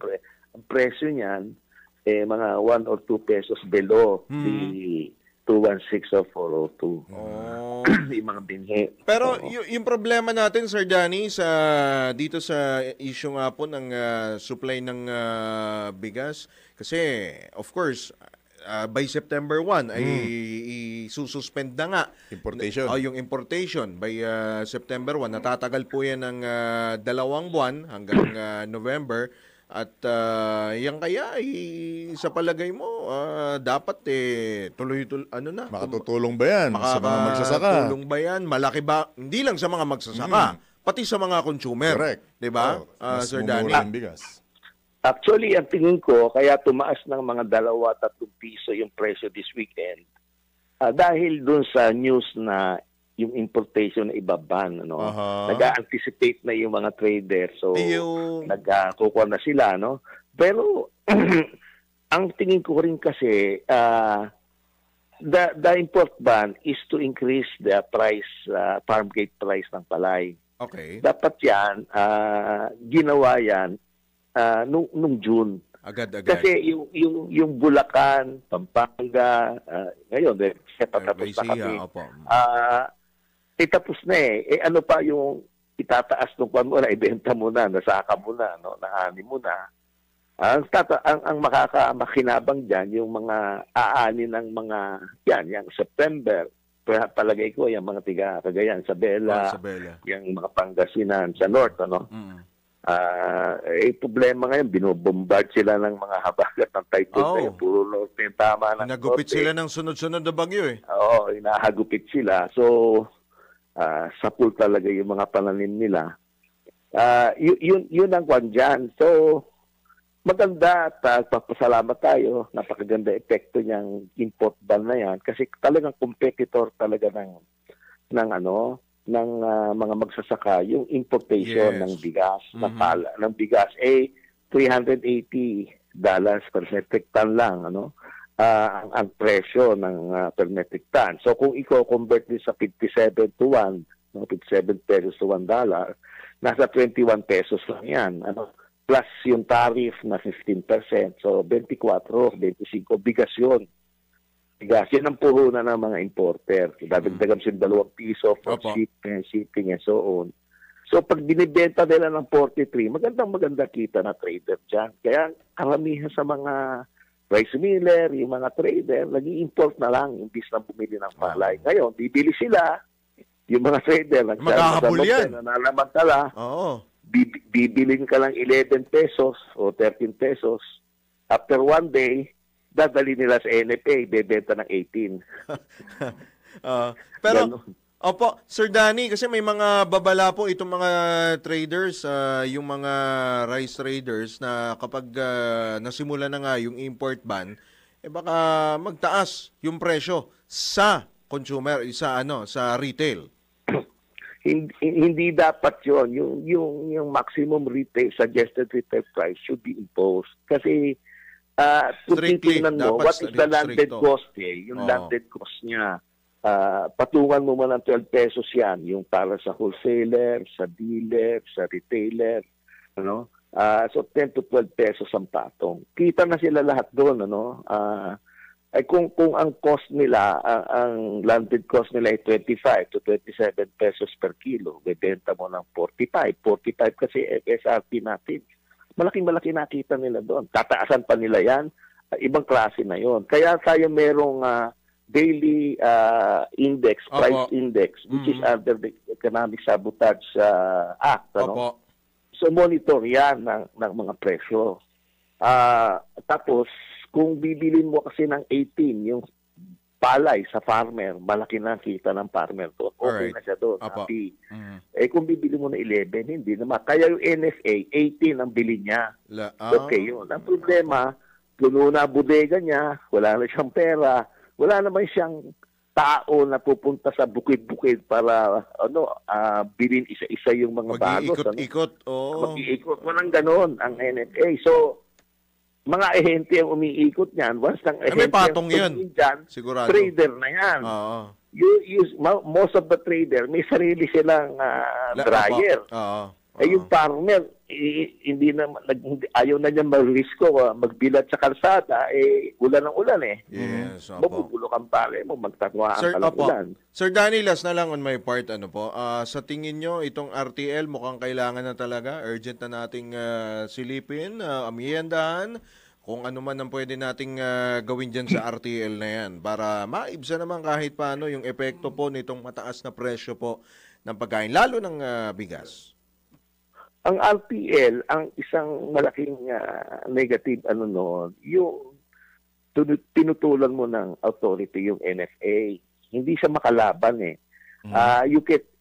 ang presyo niyan, mga 1 or 2 pesos below the 216 or 402. Oh. Yung mga binhi. Pero yung problema natin, Sir Danny, dito sa issue nga po ng supply ng bigas, kasi of course, by September 1 ay isususpend na nga. Importation. Yung importation by September 1. Natatagal po yan ng 2 buwan hanggang November. At yan kaya sa palagay mo dapat tuloy-tuloy na? Makatutulong ba yan sa mga magsasaka? Makakatulong ba yan? Malaki ba? Hindi lang sa mga magsasaka, pati sa mga consumer. Correct. 'Di ba? Mas Sir mumura Danny? yung bigas. Actually, ang tingin ko, kaya tumaas ng mga 2-3 piso yung presyo this weekend, dahil dun sa news na yung importation na ibaban, ano? Nag-anticipate na yung mga traders, so nagkukuha na sila, no? Pero ang tingin ko rin kasi, the import ban is to increase the price, farm gate price ng palay. Okay. Dapat yan, ginawa yan nung June. Agad-agad. Kasi yung Bulacan, Pampanga, ngayon, patapos na kami. Tapos na eh. Ano pa yung itataas nung kwan mo na, ibenta mo na, nasaka mo na, no? Naani mo na. Ang makakamakinabang dyan, yung mga aani ng mga, yung September, palagay ko, yung mga tiga Cagayan, Isabela, yung mga Pangasinan, sa North, ano? Problema ngayon, binobombard sila ng mga habagat ng typhoon ngayon. Puro norte yung tama ng Nagupit norte. sila ng sunod-sunod na bagyo eh. Oo, inahagupit sila. So, sapul talaga yung mga pananim nila. Yun ang kwan dyan. So, maganda at papasalamat tayo. Napakaganda epekto niyang import ban na yan. Kasi talagang competitor talaga ng mga magsasaka yung importation ng bigas ng bigas $380 per metric ton lang ang presyo ng per metric ton. So kung i-convert din sa 57 to 1, 57 pesos to $1, nasa 21 pesos lang yan. Plus yung tariff na 15%. So 24, 25 bigas yun. Bigas, yan ang puhunan ng mga importer. Dadagdagan sila 2 piso for shipping and so on. So pag binibenta nila ng 43, maganda kita na trader dyan. Kaya karamihan sa mga rice miller, yung mga trader, nag-i-import na lang imbis na bumili ng palay. Ngayon, bibili sila, yung mga trader, magkahabol yan. Nananamantala, bibilin ka lang 11 pesos o 13 pesos. After one day, dadali nila sa NFA, bebenta ng 18. Pero, Sir Danny, kasi may mga babala po itong mga traders, yung mga rice traders na kapag nasimula na nga yung import ban, baka magtaas yung presyo sa consumer, sa retail. Hindi dapat yon. Yung maximum retail, suggested retail price should be imposed. Kasi kung titignan mo, what is the landed cost yung landed cost niya, patungan mo man ng 12 pesos yan, yung para sa wholesaler, sa dealer, sa retailer, so 10 to 12 pesos ang patong. Kita na sila lahat doon, Ay kung ang cost nila, ang landed cost nila ay 25 to 27 pesos per kilo, bebenta mo ng 45. 45 kasi FSRP natin. Malaking-malaki nakita nila doon. Tataasan pa nila yan. Ibang klase na yon. Kaya tayo merong daily index, price index, which is under the Economic Sabotage Act. Ano? So monitor yan ng mga presyo. Tapos, kung bibilin mo kasi ng 18, yung palay sa farmer, malaki na kita ng farmer doon. Okay na siya doon. Happy. Kung bibili mo ng 11, hindi naman. Kaya yung NFA, 18 ang bili niya. Okay yun. Ang problema, puno na bodega niya, wala na siyang pera, wala naman siyang tao na pupunta sa bukid-bukid para bilhin isa-isa yung mga balos. Mag-iikot-ikot. Mag-iikot. Walang ganon ang NFA. So, mga ahente ang umiikot niyan. Once ng ahente may patong yan. Dyan, sigurado. Trader na yan. Most of the trader, may sarili silang dryer. Yung farmer, hindi na, ayaw na niya mag-risko, magbilat sa kalsada, ulan ng ulan Yes, mabubulok ang pare mo, magtatwaan ka ng ulan. Sir Danny, last na lang on my part, sa tingin nyo, itong RTL mukhang kailangan na talaga, urgent na nating silipin, amiyendahan, kung ano man ang pwede nating gawin dyan sa RTL na yan, para maibsa naman kahit paano yung epekto po nitong mataas na presyo po ng pagkain, lalo ng bigas. Ang RTL, ang isang malaking negative yung tinutulan mo ng authority yung NFA. Hindi siya makalaban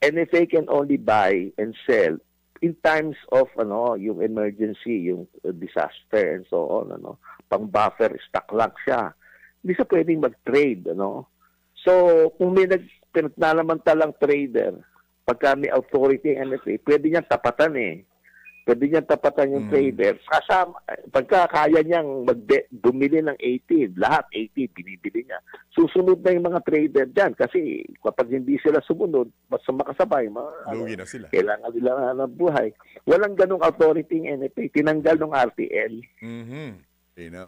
NFA can only buy and sell in times of yung emergency, yung disaster and so on, pang buffer stock lang siya. Hindi siya pwedeng mag-trade, So, kung may nalalamantalang trader, pagka may authority ng NFA, pwede niyang tapatan Pwede niyang tapatan yung trader. Kasama, pagka kaya niyang bumili ng 18, lahat 18, binibili niya. Susunod na yung mga trader dyan kasi kapag hindi sila sumunod, mas makasabay, lugi na sila. Kailangan nila ng buhay. Walang ganong authority ng NFA. Tinanggal ng RTL.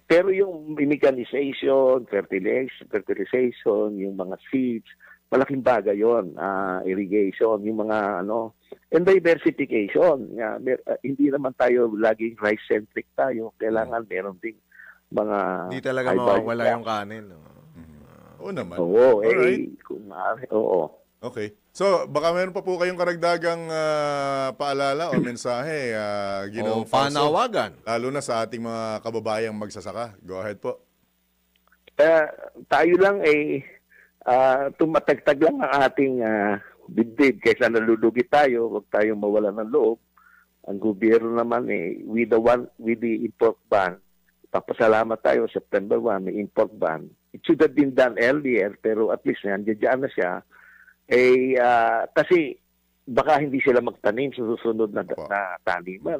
Pero yung mechanization, fertilization, yung mga seeds, malaking bagay yun. Irrigation, yung mga and diversification. Hindi naman tayo laging rice-centric tayo. Kailangan meron ding mga... Hindi talaga mawawala yung kanin. Oo naman. Oo. Alright. Oo. Okay. So, baka meron pa po kayong karagdagang paalala o mensahe, Ginoong Fausto, panawagan. lalo na sa ating mga kababayang magsasaka. Go ahead po. Tayo lang tumatagtag lang ang ating dibdib kaysa nalulugi tayo, huwag tayong mawala ng loob. Ang gobyerno naman with the import ban, papasalamat tayo September 1, may import ban. It should have been done earlier, pero at least nandiyan na siya. Kasi baka hindi sila magtanim sa susunod na taniman,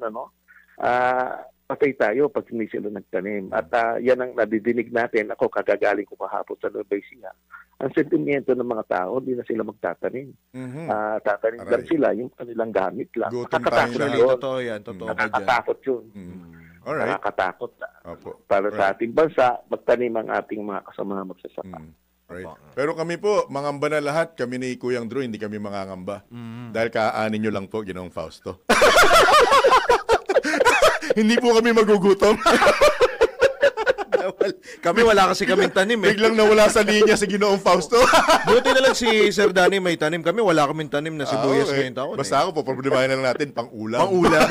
patay tayo pag hindi sila nagtanim. At yan ang nadidinig natin. Ako, kagagaling ko kahapon sa Nueva Ecija. Ang sentimiento ng mga tao, hindi na sila magtatanim. Tatanim lang sila, yung kanilang gamit lang. Nakakatakot yun. Totoo yan. Nakakatakot yun. Alright. Nakakatakot. Para sa ating bansa, magtanim ang ating mga kasama magsasaka. Right. Pero kami po, mangamba na lahat. Kami ni Kuyang Drew, hindi kami mangangamba. Dahil kaanin nyo lang po, Ginoong Fausto. Hindi po kami magugutom. Kami wala kasi kaming tanim Biglang nawala sa linya si Ginoong Fausto. Buti na lang si Sir Danny may tanim. Kami wala kaming tanim na sibuyas ngayong taon. Basta ako po, problemahin na lang natin, pang-ulam. Pang-ulam.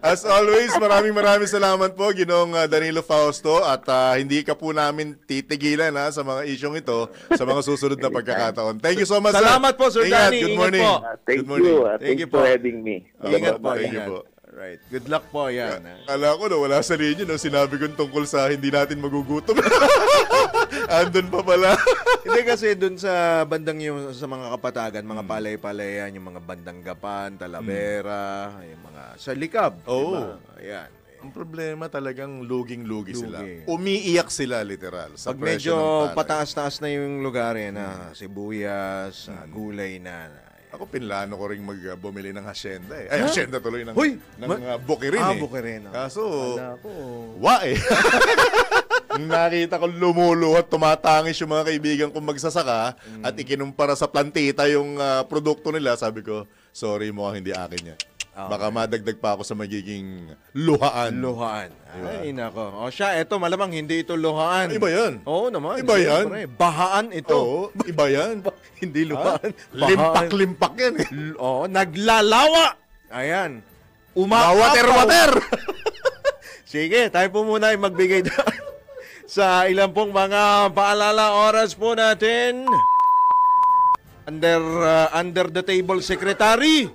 As always, maraming salamat po, Ginoong Danilo Fausto. At hindi ka po namin titigilan sa mga isyong ito sa mga susunod na pagkakataon. Thank you so much, Salamat po, Sir Danny. Good morning. Thank you. Thank you for having me. Ingat po. Thank you po. Right. Good luck po yan. Kala ko na wala sa linya no sinabi ko tungkol sa hindi natin magugutom. Andun pa pala. Hindi kasi dun sa bandang yung sa mga kapatagan, mga palay-palayan, yung mga bandang Gapan, Talavera, yung mga sa Likab. Oo. Ayan. Ang problema talagang luging-lugi sila. Umiiyak sila literal sa pag presyo medyo ng palay. Pataas-taas na yung lugar na sibuyas, gulay na. Ako pinlano ko ring bumili ng hacienda Ay, hacienda tuloy ng bukirin bukirin. Kaso, Ala ko. wa Nakita ko lumuluhat, tumatangis yung mga kaibigan kong magsasaka at ikinumpara sa plantita yung produkto nila. Sabi ko, sorry mo, hindi akin yan. Baka madagdag pa ako sa magiging luhaan. Luhaan. Ay, nako. O siya, eto malamang hindi ito luhaan. Iba yan. Oo naman. Iba yan. Siyempre, bahaan ito. Oo, iba yan. Hindi luhaan. Limpak-limpak yan. Oo, naglalawa. Ayan. Water. Sige, tayo po muna ay magbigay sa ilang pong mga paalala. Oras po natin. Under the table secretary.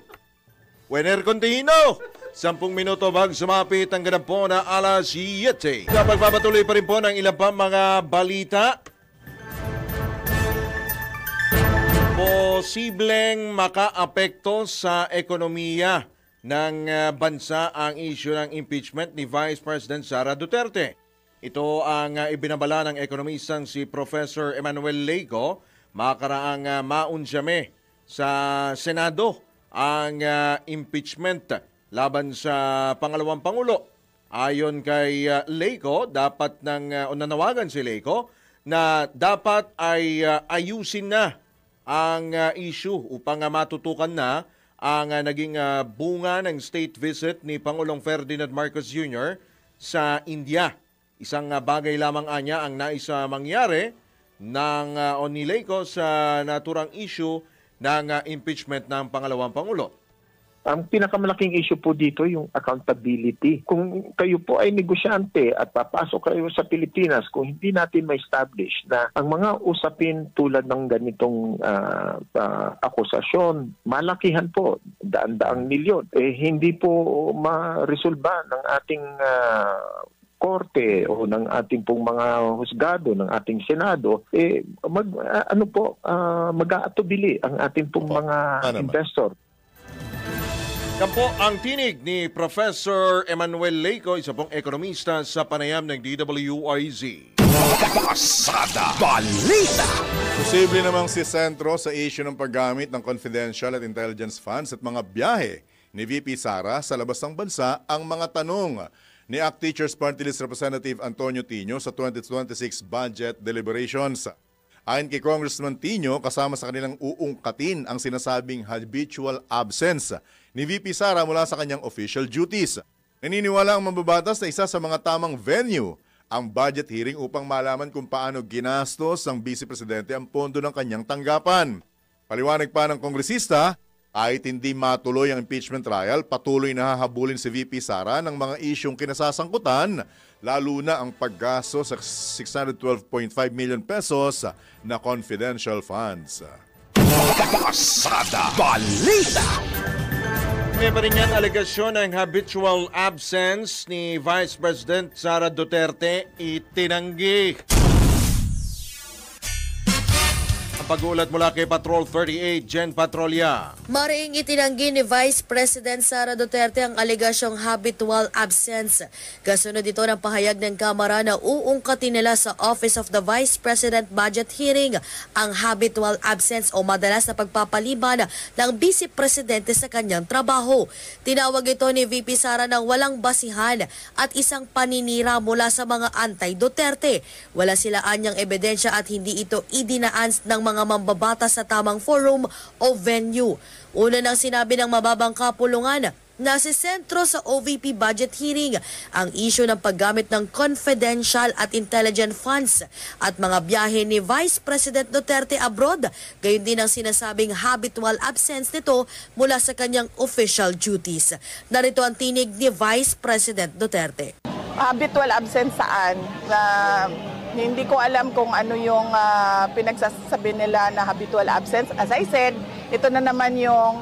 Wenner Contino, 10 minuto bago sumapit ang ganap po na alas 7. Sa pagpapatuloy pa rin po ng ilang pa mga balita, posibleng makaapekto sa ekonomiya ng bansa ang issue ng impeachment ni Vice President Sara Duterte. Ito ang ibinabala ng ekonomistang si Professor Emmanuel Leyco makaraang maunsyame sa Senado ang impeachment laban sa pangalawang Pangulo. Ayon kay Leyco, dapat nanawagan si Leyco na dapat ay ayusin na ang issue upang matutukan na ang naging bunga ng state visit ni Pangulong Ferdinand Marcos Jr. sa India. Isang bagay lamang anya ang nais mangyari ni Leyco sa naturang issue ng impeachment ng pangalawang Pangulo. Ang pinakamalaking issue po dito yung accountability. Kung kayo po ay negosyante at papasok kayo sa Pilipinas, kung hindi natin ma-establish na ang mga usapin tulad ng ganitong akusasyon, malakihan po, daan-daang milyon, hindi po ma-resolba ng ating korte o ng ating pong mga husgado, ng ating Senado, mag-aatubili ang ating pong mga investor. Yan po ang tinig ni Professor Emmanuel Leyco, isa pong ekonomista sa panayam ng DWIZ. Pasada Balita. Posible namang si sentro sa issue ng paggamit ng confidential at intelligence funds at mga biyahe ni VP Sara sa labas ng bansa ang mga tanong ni ACT Teachers Party List Representative Antonio Tino sa 2026 budget deliberations. Ayon kay Congressman Tino, kasama sa kanilang uungkatin ang sinasabing habitual absence ni VP Sara mula sa kanyang official duties. Naniniwala ang mambabatas na isa sa mga tamang venue ang budget hearing upang malaman kung paano ginastos ng Vice Presidente ang pondo ng kanyang tanggapan. Paliwanag pa ng kongresista, kahit hindi matuloy ang impeachment trial, patuloy na hahabulin si VP Sara ng mga isyong kinasasangkutan, lalo na ang paggasto sa 612.5 million pesos na confidential funds. Pasada Balita. May pa rin yan alegasyon ng habitual absence ni Vice President Sara Duterte itinanggi. Pag-uulat mula kay Patrol 38, Jen Patrolya. Mariing itinanggi ni Vice President Sara Duterte ang alegasyong habitual absence. Kasunod ito ng pahayag ng Kamara na uungkatin nila sa Office of the Vice President Budget Hearing ang habitual absence o madalas na pagpapaliban ng Vice Presidente sa kanyang trabaho. Tinawag ito ni VP Sara ng walang basihan at isang paninira mula sa mga anti-Duterte. Wala sila anyang ebidensya at hindi ito idinaan ng mga mambabatas sa tamang forum o venue. Una nang sinabi ng mababang kapulungan na si sentro sa OVP budget hearing ang issue ng paggamit ng confidential at intelligent funds at mga biyahe ni Vice President Duterte abroad, gayon din ang sinasabing habitual absence nito mula sa kanyang official duties. Narito ang tinig ni Vice President Duterte. Habitual absence saan? Hindi ko alam kung ano yung pinagsasabi nila na habitual absence. As I said, ito na naman yung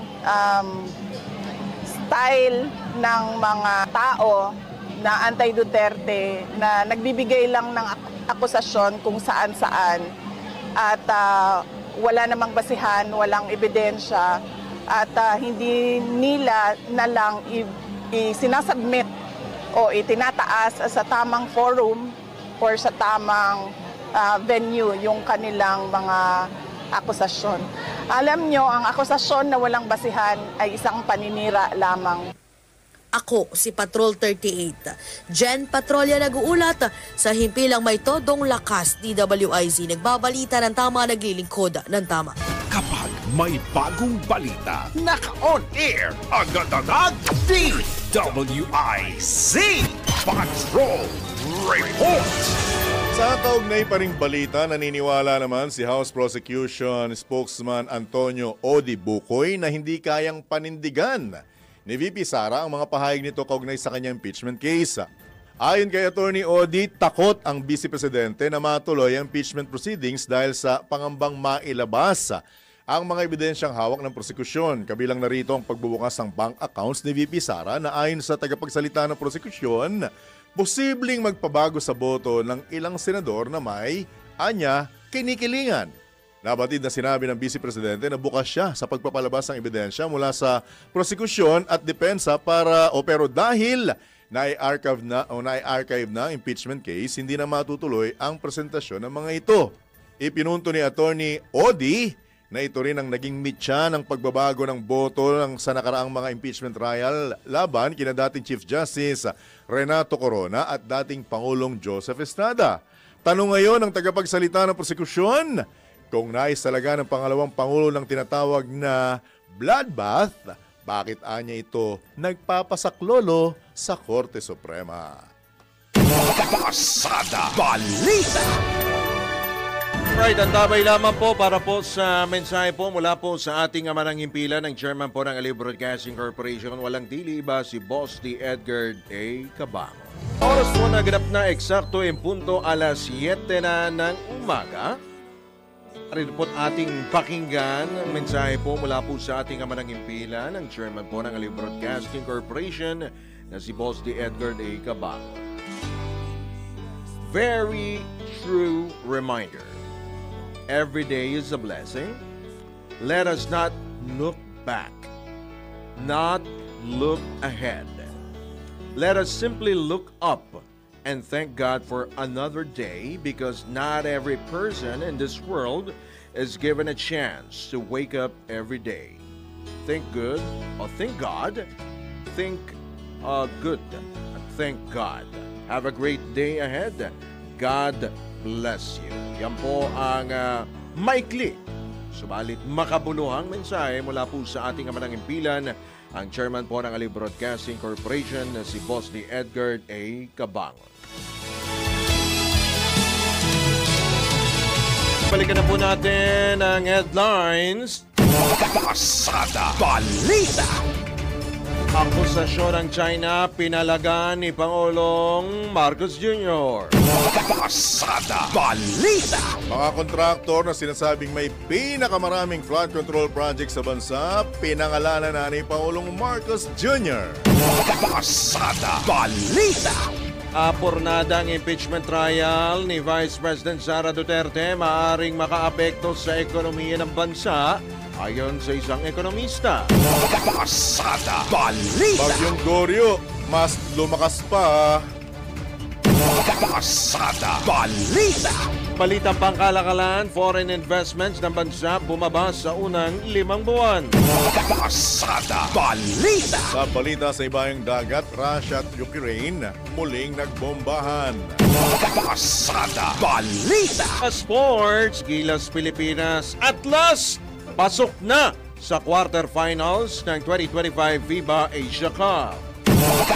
style ng mga tao na anti-Duterte na nagbibigay lang ng akusasyon kung saan-saan at wala namang basihan, walang ebidensya at hindi nila na lang isinasubmit o itinataas sa tamang forum or sa tamang venue yung kanilang mga akusasyon. Alam nyo, ang akusasyon na walang basihan ay isang paninira lamang. Ako si Patrol 38. Jen Patrolya nag-uulat sa himpilang may todong lakas. DWIZ nagbabalita ng tama, naglilingkod ng tama. Kapag may bagong balita, naka-on air, agad-agad, DWIZ Patrol Report! Sa kaugnay pa ring balita, naniniwala naman si House Prosecution spokesman Antonio Odi Bukoy na hindi kayang panindigan ni VP Sara ang mga pahayag nito kaugnay sa kanyang impeachment case. Ayon kay Attorney Odi, takot ang Vice Presidente na matuloy ang impeachment proceedings dahil sa pangambang mailabas ang mga ebidensyang hawak ng prosekusyon. Kabilang narito ang pagbubukas ng bank accounts ni VP Sara na ayon sa tagapagsalita ng prosekusyon, posibleng magpabago sa boto ng ilang senador na may, anya, kinikilingan. Nabatid na sinabi ng Vice Presidente na bukas siya sa pagpapalabas ng ebidensya mula sa prosekusyon at depensa pero dahil na-archive na impeachment case, hindi na matutuloy ang presentasyon ng mga ito. Ipinunto ni Attorney Odi na ito rin ang naging mitya ng pagbabago ng boto sa nakaraang mga impeachment trial laban kina dating Chief Justice Renato Corona at dating Pangulong Joseph Estrada. Tanong ngayon ng tagapagsalita ng prosekusyon, kung nais talaga ng pangalawang Pangulo ng tinatawag na bloodbath, bakit anya ito nagpapasaklolo sa Korte Suprema? Pasada Balita! Right, ang tabay lamang po para po sa mensahe po mula po sa ating amanang himpilan ng Chairman po ng Aliw Broadcasting Corporation. Walang dili iba si Boss D. Edgar A. Cabango. Oras po naganap na eksakto en punto alas 7 na ng umaga. Rito po ating pakinggan ang mensahe po mula po sa ating amanang himpilan ng Chairman po ng Aliw Broadcasting Corporation na si Boss D. Edgar A. Cabango. Very true reminder. Every day is a blessing. Let us not look back, not look ahead. Let us simply look up and thank God for another day, because not every person in this world is given a chance to wake up every day. Think good or think God. Think good and thank God. Have a great day ahead. God bless you. Yan po ang maikli, subalit makabuluhang mensahe mula po sa ating amanang himpilan, ang Chairman po ng Aliw Broadcasting Corporation na si Boss D. Edgar A. Cabango. Balikan na po natin ang headlines. Pasada Balita! Akusasyon ng China pinalagan ni Pangulong Marcos Jr. Pasada Balita! Mga kontraktor na sinasabing may pinakamaraming flood control project sa bansa, pinangalanan na ni Pangulong Marcos Jr. Pasada Balita! Apurnada ang impeachment trial ni Vice President Sara Duterte maaring makaapekto sa ekonomiya ng bansa ayon sa isang ekonomista. Pasada Balita! Bagyong Goryo, mas lumakas pa. Pasada Balita! Balitang pangkalakalan, foreign investments ng bansa bumaba sa unang 5 buwan. Pasada Balita! Sa balita sa ibayang dagat, Russia at Ukraine muling nagbombahan. Pasada Balita! Sa sports, Gilas Pilipinas at last, pasok na sa quarterfinals ng 2025 FIBA Asia Cup.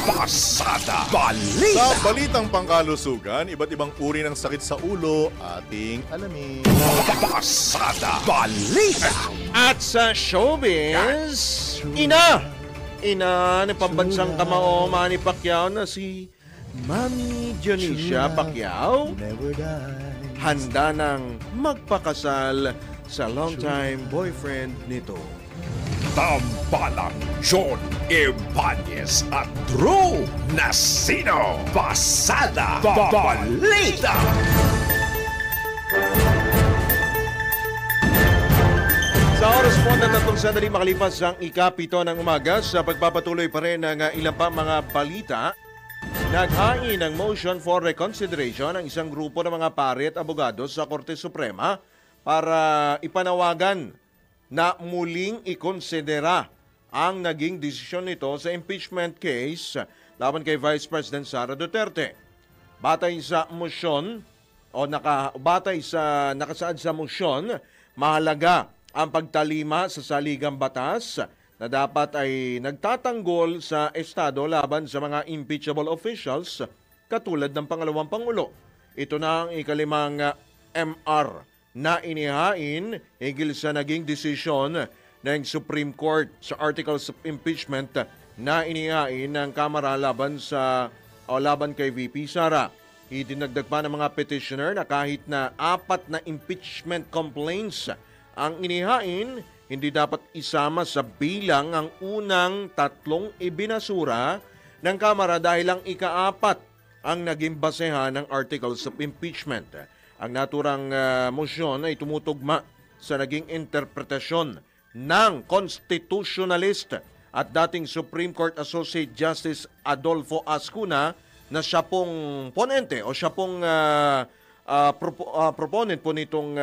Pasada Balita! Sa balitang pangkalusugan, iba't ibang uri ng sakit sa ulo ating alamin. Pasada Balita! At sa showbiz, ina ni pambansang kamao Manny Pacquiao na si Mami Dionisia Pacquiao handa nang magpakasal sa longtime boyfriend nito. Tambalang John Ibanez at Drew Nasino. Pasada Balita! Sa oras po na 3 sandali makalipas ang ikapito ng umaga, sa pagpapatuloy pa rin ng ilang pa mga balita, naghain ng motion for reconsideration ang isang grupo ng mga pari at abogado sa Korte Suprema para ipanawagan na muling ikonsidera ang naging desisyon nito sa impeachment case laban kay Vice President Sara Duterte. Batay sa motion nakasaad sa motion, mahalaga ang pagtalima sa saligang batas na dapat ay nagtatanggol sa Estado laban sa mga impeachable officials katulad ng pangalawang Pangulo. Ito na ang ikalimang MR na inihain higil sa naging desisyon ng Supreme Court sa articles of impeachment na inihain ng Kamara laban kay VP Sara. Idinagdag pa ng mga petitioner na kahit na 4 na impeachment complaints ang inihain, hindi dapat isama sa bilang ang unang 3 ibinasura ng Kamara dahil ang ika-4 ang naging basehan ng articles of impeachment. Ang naturang motion ay tumutugma sa naging interpretasyon ng constitutionalist at dating Supreme Court Associate Justice Adolfo Ascuna na siya pong ponente o siya pong proponent po nitong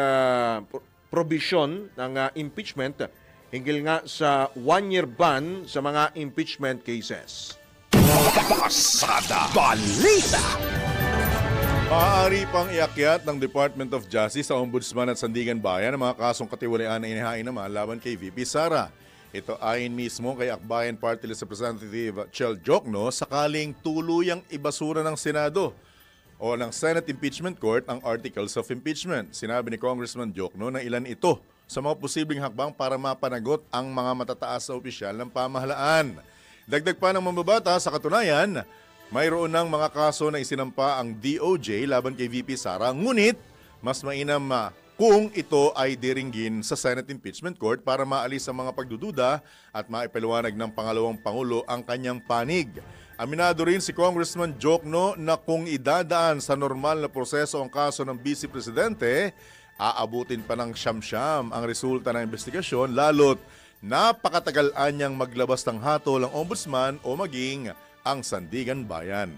provision ng impeachment hinggil nga sa 1-year ban sa mga impeachment cases. Pasada Balita. Maaari pang iakyat ng Department of Justice sa Ombudsman at Sandigan Bayan ang mga kasong katiwalian na inihain naman laban kay VP Sara. Ito ayon mismo kay Akbayan Party List Representative Chel Jokno sakaling tuluyang ibasura ng Senado o ng Senate Impeachment Court ang Articles of Impeachment. Sinabi ni Congressman Jokno na ilan ito sa mga posibleng hakbang para mapanagot ang mga matataas na opisyal ng pamahalaan. Dagdag pa ng mambabata, sa katunayan, mayroon ng mga kaso na isinampa ang DOJ laban kay VP Sara, ngunit mas mainam kung ito ay diringgin sa Senate Impeachment Court para maalis ang mga pagdududa at maipaliwanag ng pangalawang Pangulo ang kanyang panig. Aminado rin si Congressman Jokno na kung idadaan sa normal na proseso ang kaso ng Vice Presidente, aabutin pa ng siyam-siyam ang resulta ng investigasyon lalo't napakatagal-an niyang maglabas ng hatol ang Ombudsman o maging ang Sandigan Bayan.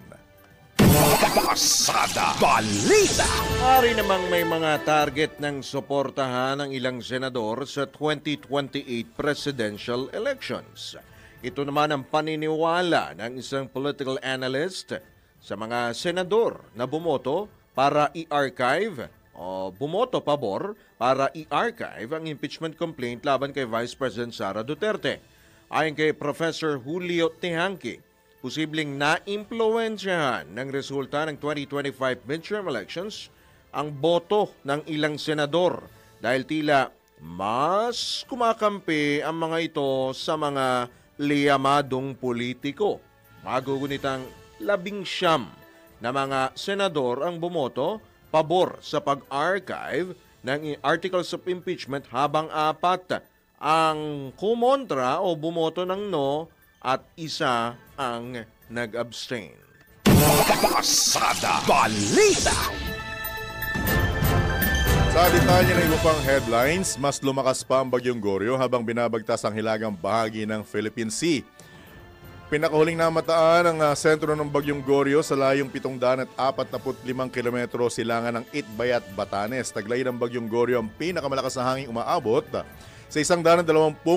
Pasada Balita. Pari namang may mga target ng suportahan ng ilang senador sa 2028 presidential elections. Ito naman ang paniniwala ng isang political analyst sa mga senador na bumoto para i-archive o bumoto pabor para i-archive ang impeachment complaint laban kay Vice President Sara Duterte. Ayon kay Professor Julio Tehanque, posibleng na-impluwensyahan ng resulta ng 2025 midterm elections ang boto ng ilang senador dahil tila mas kumakampi ang mga ito sa mga liyamadong politiko. Magugunitang 19 na mga senador ang bumoto pabor sa pag-archive ng Articles of Impeachment habang 4 ang kumontra o bumoto ng no at isa ang nag-abstain. Pasada Balita. Sa detalye ng iba pang headlines, mas lumakas pa ang Bagyong Goryo habang binabagtas ang hilagang bahagi ng Philippine Sea. Pinakahuling namataan ang sentro ng Bagyong Goryo sa layong 745 kilometro silangan ng Itbayat, Batanes. Taglay ng Bagyong Goryo ang pinakamalakas na hanging umaabot sa 120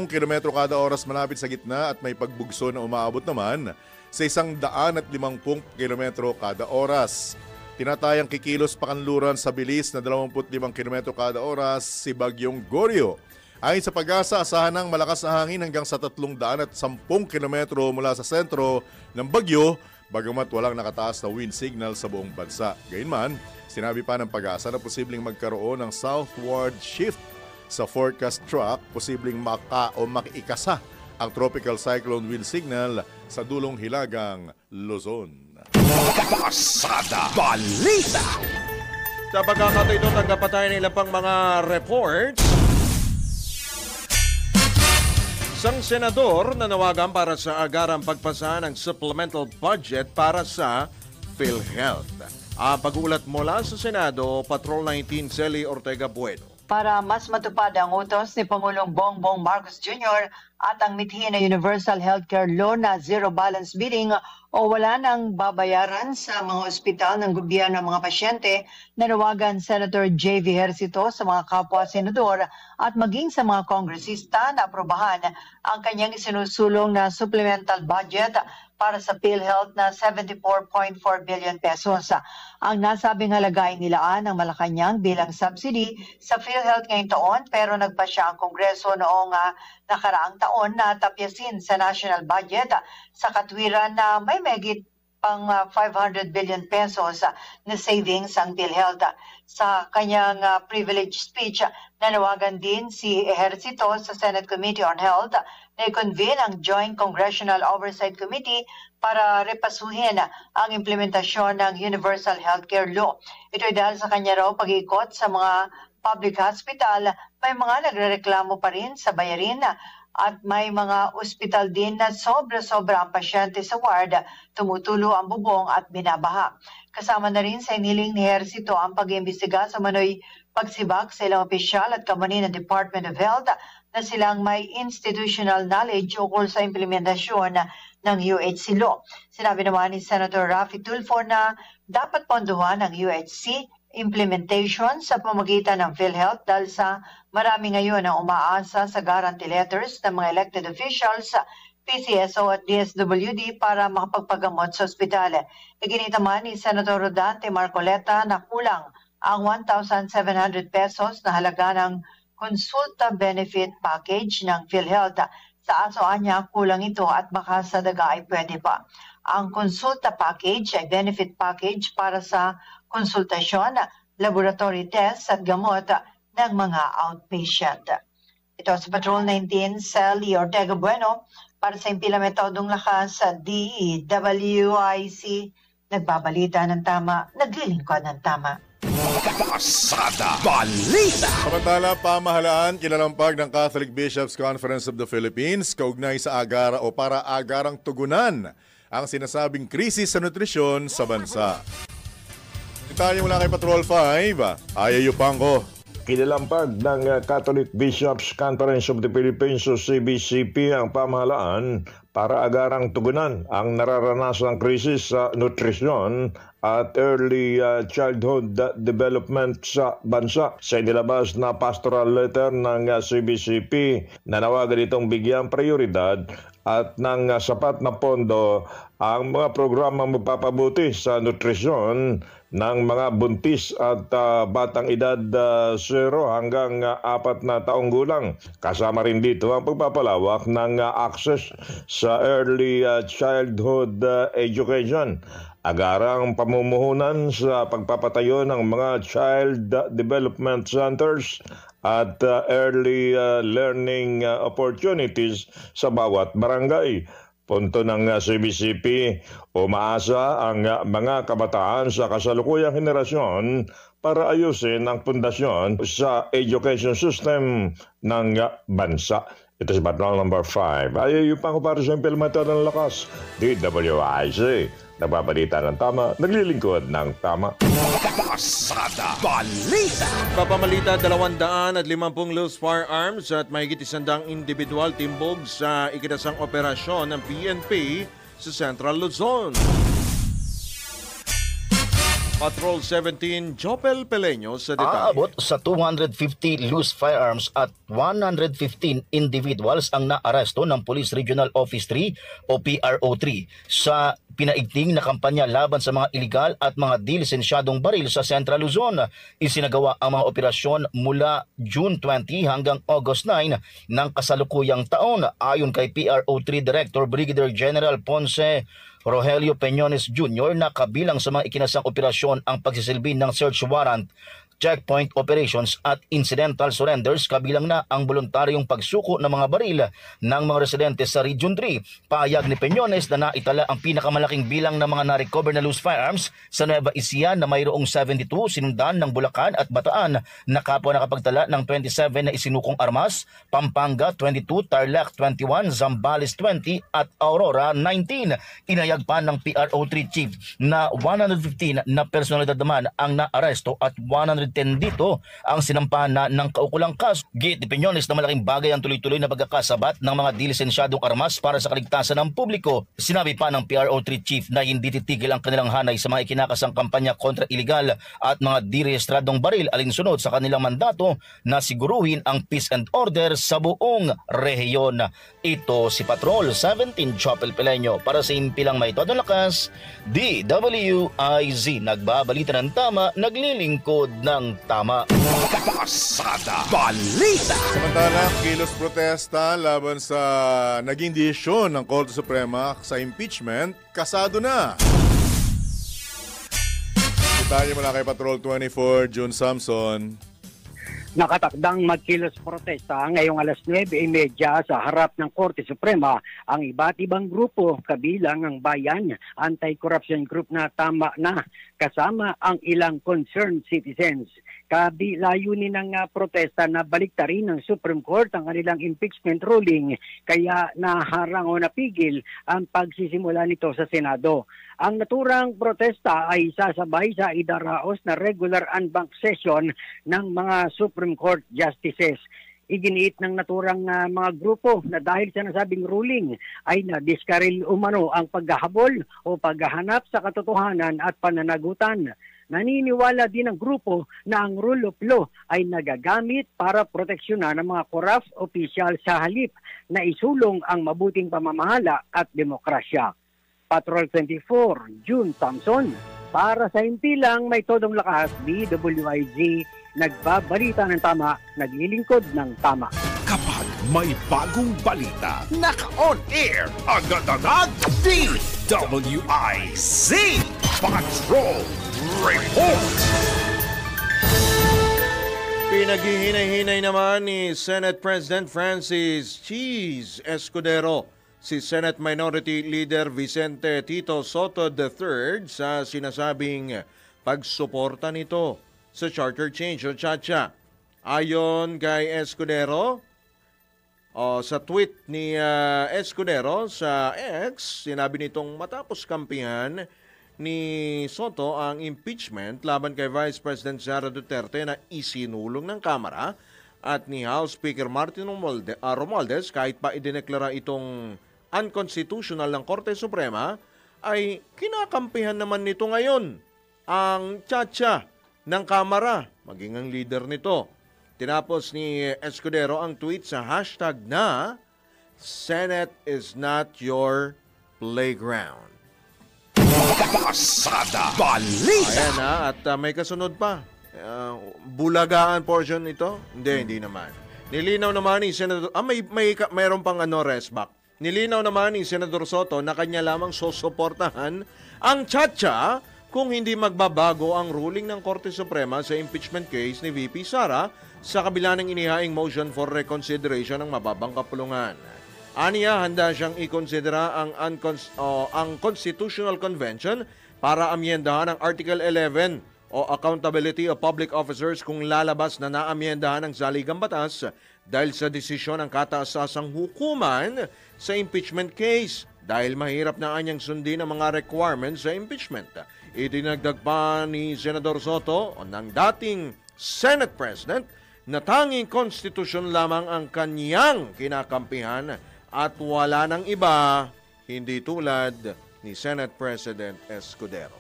kilometro kada oras malapit sa gitna at may pagbugso na umaabot naman sa 150 kilometro kada oras. Tinatayang kikilos pakanluran sa bilis na 25 kilometro kada oras si Bagyong Goryo. Ayon sa Pag-asa, asahan ng malakas na hangin hanggang sa 310 kilometro mula sa sentro ng bagyo, bagamat walang nakataas na wind signal sa buong bansa. Gayunman, sinabi pa ng Pag-asa na posibleng magkaroon ng southward shift sa forecast track, posibleng makiikasa ang tropical cyclone wind signal sa dulong hilagang Luzon. Pasada Balita. Sa pagkakataon ito, tanggap pa tayo ng ilang pang mga reports. Isang senador nanawagan para sa agarang pagpasa ng supplemental budget para sa PhilHealth. Ang pag-uulat mula sa Senado, Patrol 19, Celi Ortega Bueno. Para mas matupad ang utos ni Pangulong Bongbong Marcos Jr., at ang mithin na Universal Healthcare Law na zero balance billing o wala nang babayaran sa mga ospital ng gobyerno ng mga pasyente, nanawagan Senator J.V. Ejercito sa mga kapwa-senador at maging sa mga kongresista na aprobahan ang kanyang isinusulong na supplemental budget para sa PhilHealth na 74.4 billion pesos. Ang nasabing halaga ay nilaan ng Malacanang bilang subsidy sa PhilHealth ngayong taon pero nagpasya ang Kongreso noong nakaraang taon na tapyasin sa national budget sa katwiran na may megit pang 500 billion pesos na savings ang PhilHealth. Sa kanyang privilege speech, nanawagan din si Ejercito sa Senate Committee on Health na i-convene ang Joint Congressional Oversight Committee para repasuhin ang implementasyon ng Universal Healthcare Law. Ito ay dahil sa kanya raw pag-ikot sa mga public hospital, may mga nagrereklamo pa rin sa bayarin at may mga ospital din na sobra-sobra ang pasyente sa ward, tumutulo ang bubong at binabaha. Kasama na rin sa iniling ni Ejercito ang pag-iimbestiga sa manoy pagsibak sa ilang opisyal at kamani ng Department of Health na silang may institutional knowledge ukol sa implementasyon ng UHC law. Sinabi naman ni Senator Raffy Tulfo na dapat pondohan ng UHC implementation sa pamamagitan ng PhilHealth dahil sa marami ngayon ang umaasa sa guarantee letters ng mga elected officials, PCSO at DSWD para makapagpagamot sa ospital. Iginita man ni Senator Rodante Marcoleta na kulang ang 1,700 pesos na halaga ng consulta benefit package ng PhilHealth. Sa asoan niya, kulang ito at baka sa daga ay pwede pa. Ang consulta package ay benefit package para sa konsultasyon, laboratory tests at gamot ng mga outpatient. Ito sa Patrol 19, Sally Ortega Bueno para sa Impila Metodong Lakas sa DWIC. Nagbabalita ng tama, naglilingkod ng tama. Pasada Balita! Samantala, pamahalaan kinalampag ng Catholic Bishops' Conference of the Philippines kaugnay sa agara o para agarang tugunan ang sinasabing krisis sa nutrisyon sa bansa. Detalye mula kay Patrol 5, Ayayu Pangko. Kinalampag ng Catholic Bishops' Conference of the Philippines o CBCP ang pamahalaan para agarang tugunan ang nararanasang krisis sa nutrisyon at early childhood development sa bansa. Sa inilabas na pastoral letter ng CBCP, nanawagan itong bigyang prioridad at ng sapat na pondo ang mga programa magpapabuti sa nutrisyon ng mga buntis at batang edad 0 hanggang 4 na taong gulang. Kasama rin dito ang pagpapalawak ng access sa early childhood education. Agarang pamumuhunan sa pagpapatayo ng mga child development centers at early learning opportunities sa bawat barangay. Punto ng CBCP, umaasa ang mga kabataan sa kasalukuyang henerasyon para ayusin ang pundasyon sa education system ng bansa. Ito si Patrol number 5. Ayayu Pangko para sa Impilmento ng Lakas, DWIC. Nagbabalita ng tama, naglilingkod ng tama. Pasada Balita! Papamalita 250 loose firearms at mahigit 100 individual timbog sa ikinasang operasyon ng PNP sa Central Luzon. Patrol 17, Jopel Peleño sa detalye. Aabot sa 250 loose firearms at 115 individuals ang naaresto ng Police Regional Office 3 o PRO3 sa pinaigting na kampanya laban sa mga iligal at mga di-lisensyadong baril sa Central Luzon. Isinagawa ang mga operasyon mula June 20 hanggang August 9 ng kasalukuyang taon. Ayon kay PRO3 Director Brigadier General Ponce Rogelio Peñones Jr. na kabilang sa mga ikinasang operasyon ang pagsisilbi ng search warrant, checkpoint operations at incidental surrenders, kabilang na ang voluntaryong pagsuko ng mga baril ng mga residente sa Region 3. Pahayag ni Peñones na naitala ang pinakamalaking bilang ng mga na-recover na loose firearms sa Nueva Ecija na mayroong 72, sinundan ng Bulacan at Bataan na kapwa nakapagtala ng 27 na isinukong armas, Pampanga 22, Tarlac 21, Zambales 20 at Aurora 19. Inayag pa ng PRO3 Chief na 115 na personalidad naman ang naaresto at 100 110 dito ang sinampahan na ng kaukulang kaso. Giit ni Piñones na malaking bagay ang tuloy-tuloy na pagkakasabat ng mga dilisensyadong armas para sa kaligtasan ng publiko. Sinabi pa ng PRO3 chief na hindi titigil ang kanilang hanay sa mga ikinakasang kampanya kontra iligal at mga direhistradong baril alinsunod sa kanilang mandato na siguruhin ang peace and order sa buong rehiyon. Ito si Patrol 17 Chopel Peleño para sa Impilang May Todong Lakas, DWIZ. Nagbabalita ng tama, naglilingkod ng tama. Pasada Balita. Samantala, kilos protesta laban sa naging desisyon ng Korte Suprema sa impeachment, kasado na. Detalye mula kay Patrol 24, June Samson. Nakatakdang magkilos protesta ngayong alas 9:30 sa harap ng Korte Suprema ang iba't ibang grupo kabilang ang Bayan, Anti-Corruption Group na Tama Na, kasama ang ilang concerned citizens. Layunin ng protesta na baliktarin ng Supreme Court ang kanilang impeachment ruling kaya naharang o napigil ang pagsisimula nito sa Senado. Ang naturang protesta ay sasabay sa idaraos na regular unbanked session ng mga Supreme Court justices. Iginiit ng naturang mga grupo na dahil sa nasabing ruling ay nadiskaril umano ang paghahabol o paghahanap sa katotohanan at pananagutan. Naniniwala din ang grupo na ang rule of law ay nagagamit para proteksyonan ng mga corrupt official sa halip na isulong ang mabuting pamamahala at demokrasya. Patrol 24, June Thompson. Para sa Impilang May Todong Lakas, DWIZ, nagbabalita ng tama, naglilingkod ng tama. Kapag may bagong balita, naka-on air, agad-agad, DWIZ Patrol Report. Pinaghihinay-hinay naman ni Senate President Francis Cheese Escudero si Senate Minority Leader Vicente Tito Soto III sa sinasabing pagsuporta nito sa charter change o CHACHA. Ayon kay Escudero, sa tweet ni Escudero sa X, sinabi nitong matapos kampihan ni Soto ang impeachment laban kay Vice President Sara Duterte na isinulong ng Kamara at ni House Speaker Martin Romualdez kahit pa idineklara itong unconstitutional ng Korte Suprema, ay kinakampihan naman nito ngayon ang CHACHA ng Kamara, maging ang leader nito. Tinapos ni Escudero ang tweet sa hashtag na Senate is not your playground. Pasada Balita. Ayan na, at may kasunod pa. Bulagaan portion ito? Hindi naman. Nilinaw naman ni Senador, mayroon pang resback. Nilinaw naman ni Senador Soto na kanya lamang susuportahan ang CHACHA kung hindi magbabago ang ruling ng Korte Suprema sa impeachment case ni VP Sara sa kabila ng inihaing motion for reconsideration ng mababang kapulungan. Aniya, handa siyang ikonsidera ang Constitutional Convention para amyendahan ang Article 11 o Accountability of Public Officers kung lalabas na naamyendahan ang saligang batas dahil sa desisyon ng kataas-tasang hukuman sa impeachment case dahil mahirap na anyang sundin ang mga requirements sa impeachment. Idinagdag pa ni Senador Soto ng dating Senate President na tanging konstitusyon lamang ang kanyang kinakampihan at wala ng iba, hindi tulad ni Senate President Escudero.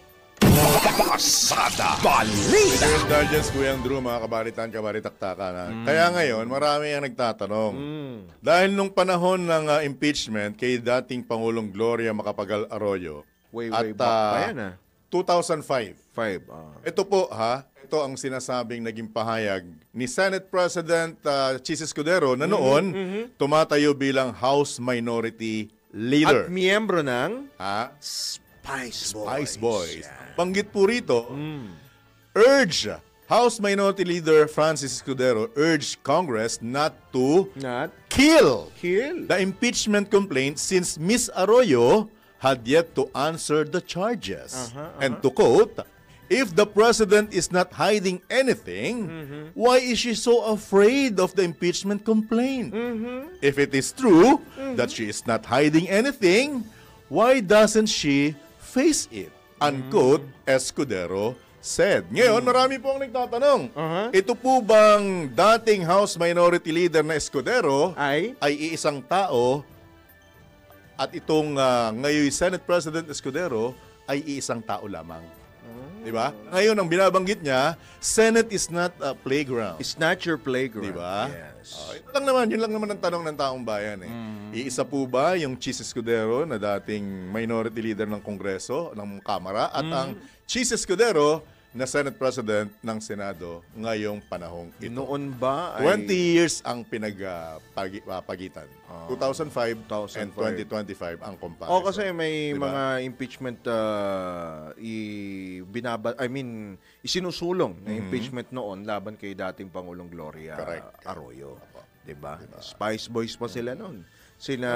Pasada Balita. Indulgence, Kuyang Drew, mga kabalitan, kabalitaktakan. Kaya ngayon, marami ang nagtatanong. Dahil nung panahon ng impeachment kay dating Pangulong Gloria Macapagal Arroyo, Way back pa yan 2005. Ito po ito ang sinasabing naging pahayag ni Senate President Cheese Escudero na noon tumatayo bilang House Minority Leader. At miyembro ng Spice Boys. Banggit po rito, House Minority Leader Francis Escudero urged Congress not to kill the impeachment complaint since Ms. Arroyo had yet to answer the charges. And to quote, if the president is not hiding anything, why is she so afraid of the impeachment complaint? If it is true that she is not hiding anything, why doesn't she face it? Unquote, Escudero said. Ngayon, marami po ang nagtatanong. Ito po bang dating House Minority Leader na Escudero ay iisang tao at itong ngayon Senate President Escudero ay iisang tao lamang? Diba? Ngayon, ang binabanggit niya, Senate is not a playground. It's not your playground. Diba? Yes. Yun lang naman ang tanong ng taong bayan. Iisa po ba yung Chis Escudero na dating minority leader ng Kongreso, ng Kamara, at ang Chis Escudero na Senate President ng Senado ngayong panahong ito? Noon ba 20 years ang pinagpagitan. 2005 and 2025 ang comparison. Kasi may Diba? mga impeachment isinusulong na impeachment noon laban kay dating Pangulong Gloria Arroyo. Diba? Spice Boys pa sila noon. Sila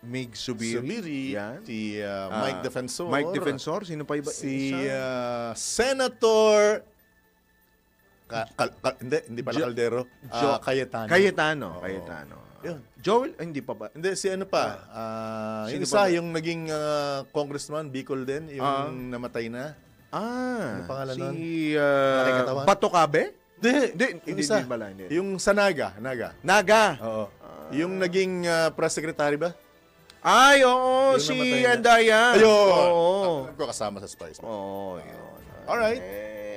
Mig Subiri, yan. Si Mike Defensor. Mike Defensor, sino pa iba? Si Senator hindi pala Caldero. Cayetano. Yun. Joel, hindi pa ba? Hindi, si ano pa? Yung isa, yung naging congressman, Bicol din, yung namatay na. Ano pangalan nun? Si Nakikatawan? Bato Cabe? Hindi Hindi. Yung sa Naga. Oo. Yung naging press secretary ba? Ay, oo, Yung si namatay na. Andaya. Ayun. Oo. Alam ko kasama sa Spice. Oo, yun. Alright.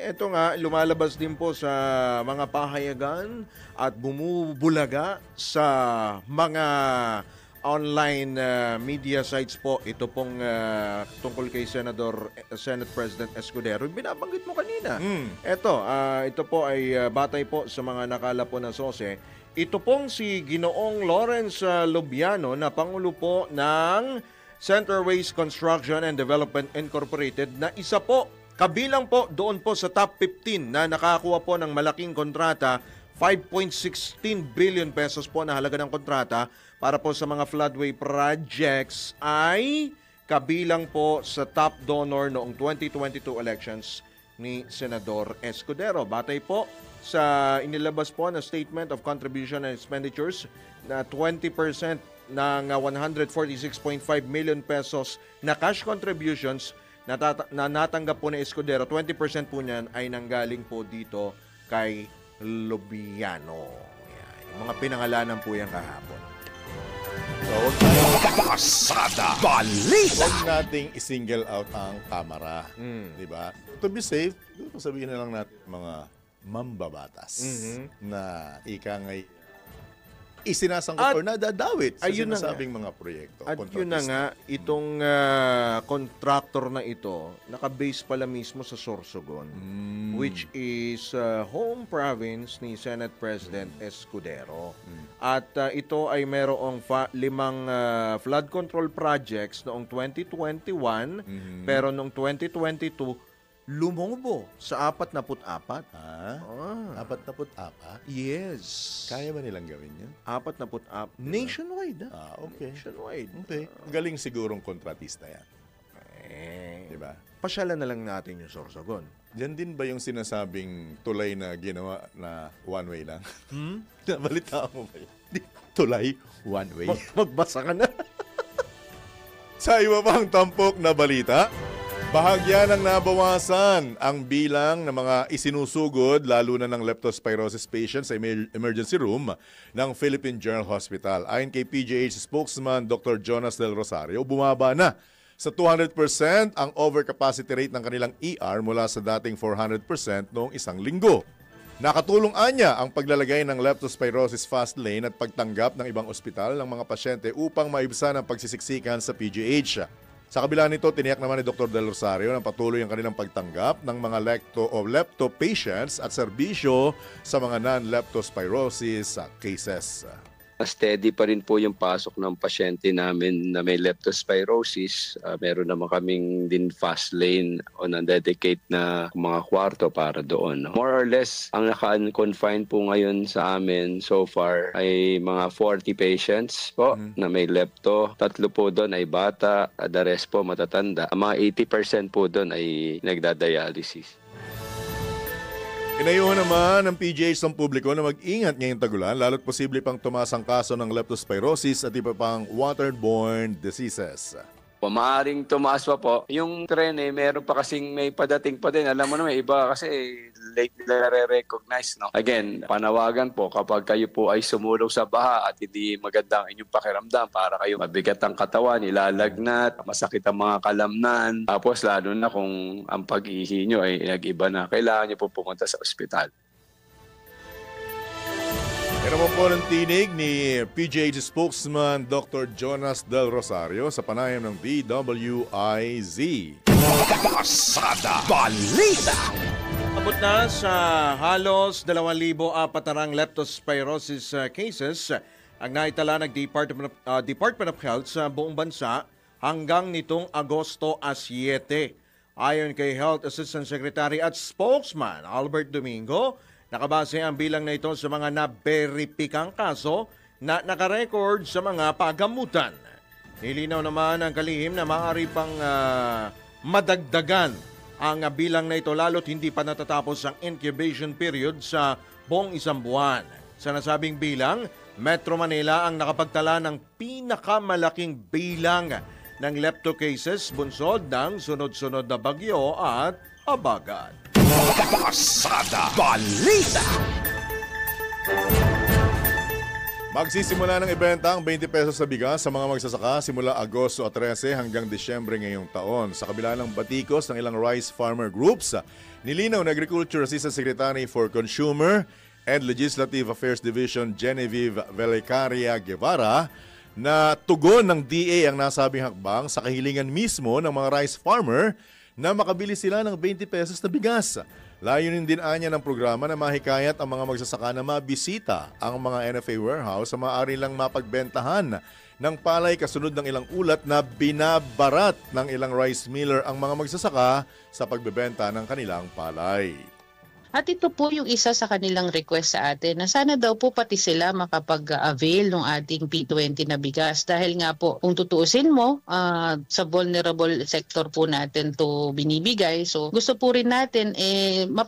Ito nga, lumalabas din po sa mga pahayagan at bumubulaga sa mga online media sites po. Ito pong tungkol kay Senate President Escudero. Binabanggit mo kanina. Ito po ay batay po sa mga nakala po na sose. Ito pong si Ginoong Lawrence Lubiano na Pangulo po ng Centerways Construction and Development Incorporated na isa po, kabilang po doon po sa top 15 na nakakuha po ng malaking kontrata, 5.16 billion pesos po na halaga ng kontrata para po sa mga floodway projects ay kabilang po sa top donor noong 2022 elections ni Senador Escudero. Batay po sa inilabas po na Statement of Contribution and Expenditures na 20% ng 146.5 million pesos na cash contributions na natanggap po ni Escudero, 20% po niyan ay nanggaling po dito kay Lubiano. Yan. Yung mga pinangalanan po yan kahapon. Pasada Balita. Huwag nating i-single out ang Kamara. Diba? To be safe, sabihin na lang natin mga mambabatas na ika ngay isinasangkot or nadadawit sa sinasabing mga proyekto. At yun na nga, itong contractor na ito, nakabase pala mismo sa Sorsogon, which is home province ni Senate President Escudero. At ito ay merong 5 flood control projects noong 2021, pero noong 2022, lumobo sa 44. 44? Yes. Kaya ba nilang gawin yun? 44. Nationwide. Okay. Nationwide. Okay. Galing sigurong kontratista yan. Diba? Pasyalan na lang natin yung Sorsogon. Diyan din ba yung sinasabing tulay na ginawa na one way lang? Nabalita mo ba yun? Tulay, one way. Magbasa ka na. Sa iba pang tampok na balita, bahagya ng nabawasan ang bilang ng mga isinusugod lalo na ng leptospirosis patients sa emergency room ng Philippine General Hospital. Ayon kay PGH spokesman Dr. Jonas Del Rosario, bumaba na sa 200% ang overcapacity rate ng kanilang ER mula sa dating 400% noong isang linggo. Nakatulong anya ang paglalagay ng leptospirosis fast lane at pagtanggap ng ibang ospital ng mga pasyente upang maibsan ang pagsisiksikan sa PGH. Sa kabila nito, tiniyak naman ni Dr. Del Rosario na patuloy ang kanilang pagtanggap ng mga lepto patients at serbisyo sa mga non-leptospirosis cases. Steady pa rin po yung pasok ng pasyente namin na may leptospirosis. Meron naman kaming din fast lane o na-dedicate na mga kwarto para doon. More or less, ang naka-confine po ngayon sa amin so far ay mga 40 patients po na may lepto. 3 po doon ay bata, the rest po matatanda. Ang mga 80% po doon ay nagdadialysis. Inayuhan naman ng PGH sa publiko na mag-ingat ngayong tagulan lalo't posible pang tumaas ang kaso ng leptospirosis at iba pang waterborne diseases. po. Maaring tumaas pa po. Yung tren meron pa kasing may padating pa din. Alam mo na may iba kasi late nila re-recognize. No? Again, panawagan po kapag kayo po ay sumulong sa baha at hindi maganda ang inyong pakiramdam para kayo mabigat ang katawan, ilalagnat, masakit ang mga kalamnan. Tapos lalo na kung ang pag-ihi nyo ay nag-iba na, kailangan nyo po pumunta sa ospital. Yan naman po ng tinig ni PGH spokesman Dr. Jonas Del Rosario sa panayam ng DWIZ. Pasada Balita! Abot na sa halos 2,400 leptospirosis cases ang naitala ng Department of Health sa buong bansa hanggang nitong Agosto 7. Ayon kay Health Assistant Secretary at Spokesman Albert Domingo, nakabase ang bilang na ito sa mga naberipikang kaso na nakarecord sa mga pagamutan. Nilinaw naman ang kalihim na maaari pang madagdagan ang bilang na ito lalo't hindi pa natatapos ang incubation period sa buong isang buwan. Sa nasabing bilang, Metro Manila ang nakapagtala ng pinakamalaking bilang ng lepto cases bunsod ng sunod-sunod na bagyo at habagat. Pasada Balita! Magsisimula ng ibenta ang 20 pesos sa bigas sa mga magsasaka simula Agosto 13 hanggang Disyembre ngayong taon. Sa kabila ng batikos ng ilang rice farmer groups, nilinaw ng Agriculture Assistant Secretary for Consumer and Legislative Affairs Division Genevieve Velicaria Guevara na tugon ng DA ang nasabing hakbang sa kahilingan mismo ng mga rice farmer na makabili sila ng 20 pesos na bigas. Layunin din anya ng programa na mahikayat ang mga magsasaka na mabisita ang mga NFA warehouse sa maaari lang mapagbentahan ng palay kasunod ng ilang ulat na binabarat ng ilang rice miller ang mga magsasaka sa pagbebenta ng kanilang palay. At ito po yung isa sa kanilang request sa atin na sana daw po pati sila makapag-avail ng ating P20 na bigas. Dahil nga po, kung tutuusin mo, sa vulnerable sector po natin to binibigay. So gusto po rin natin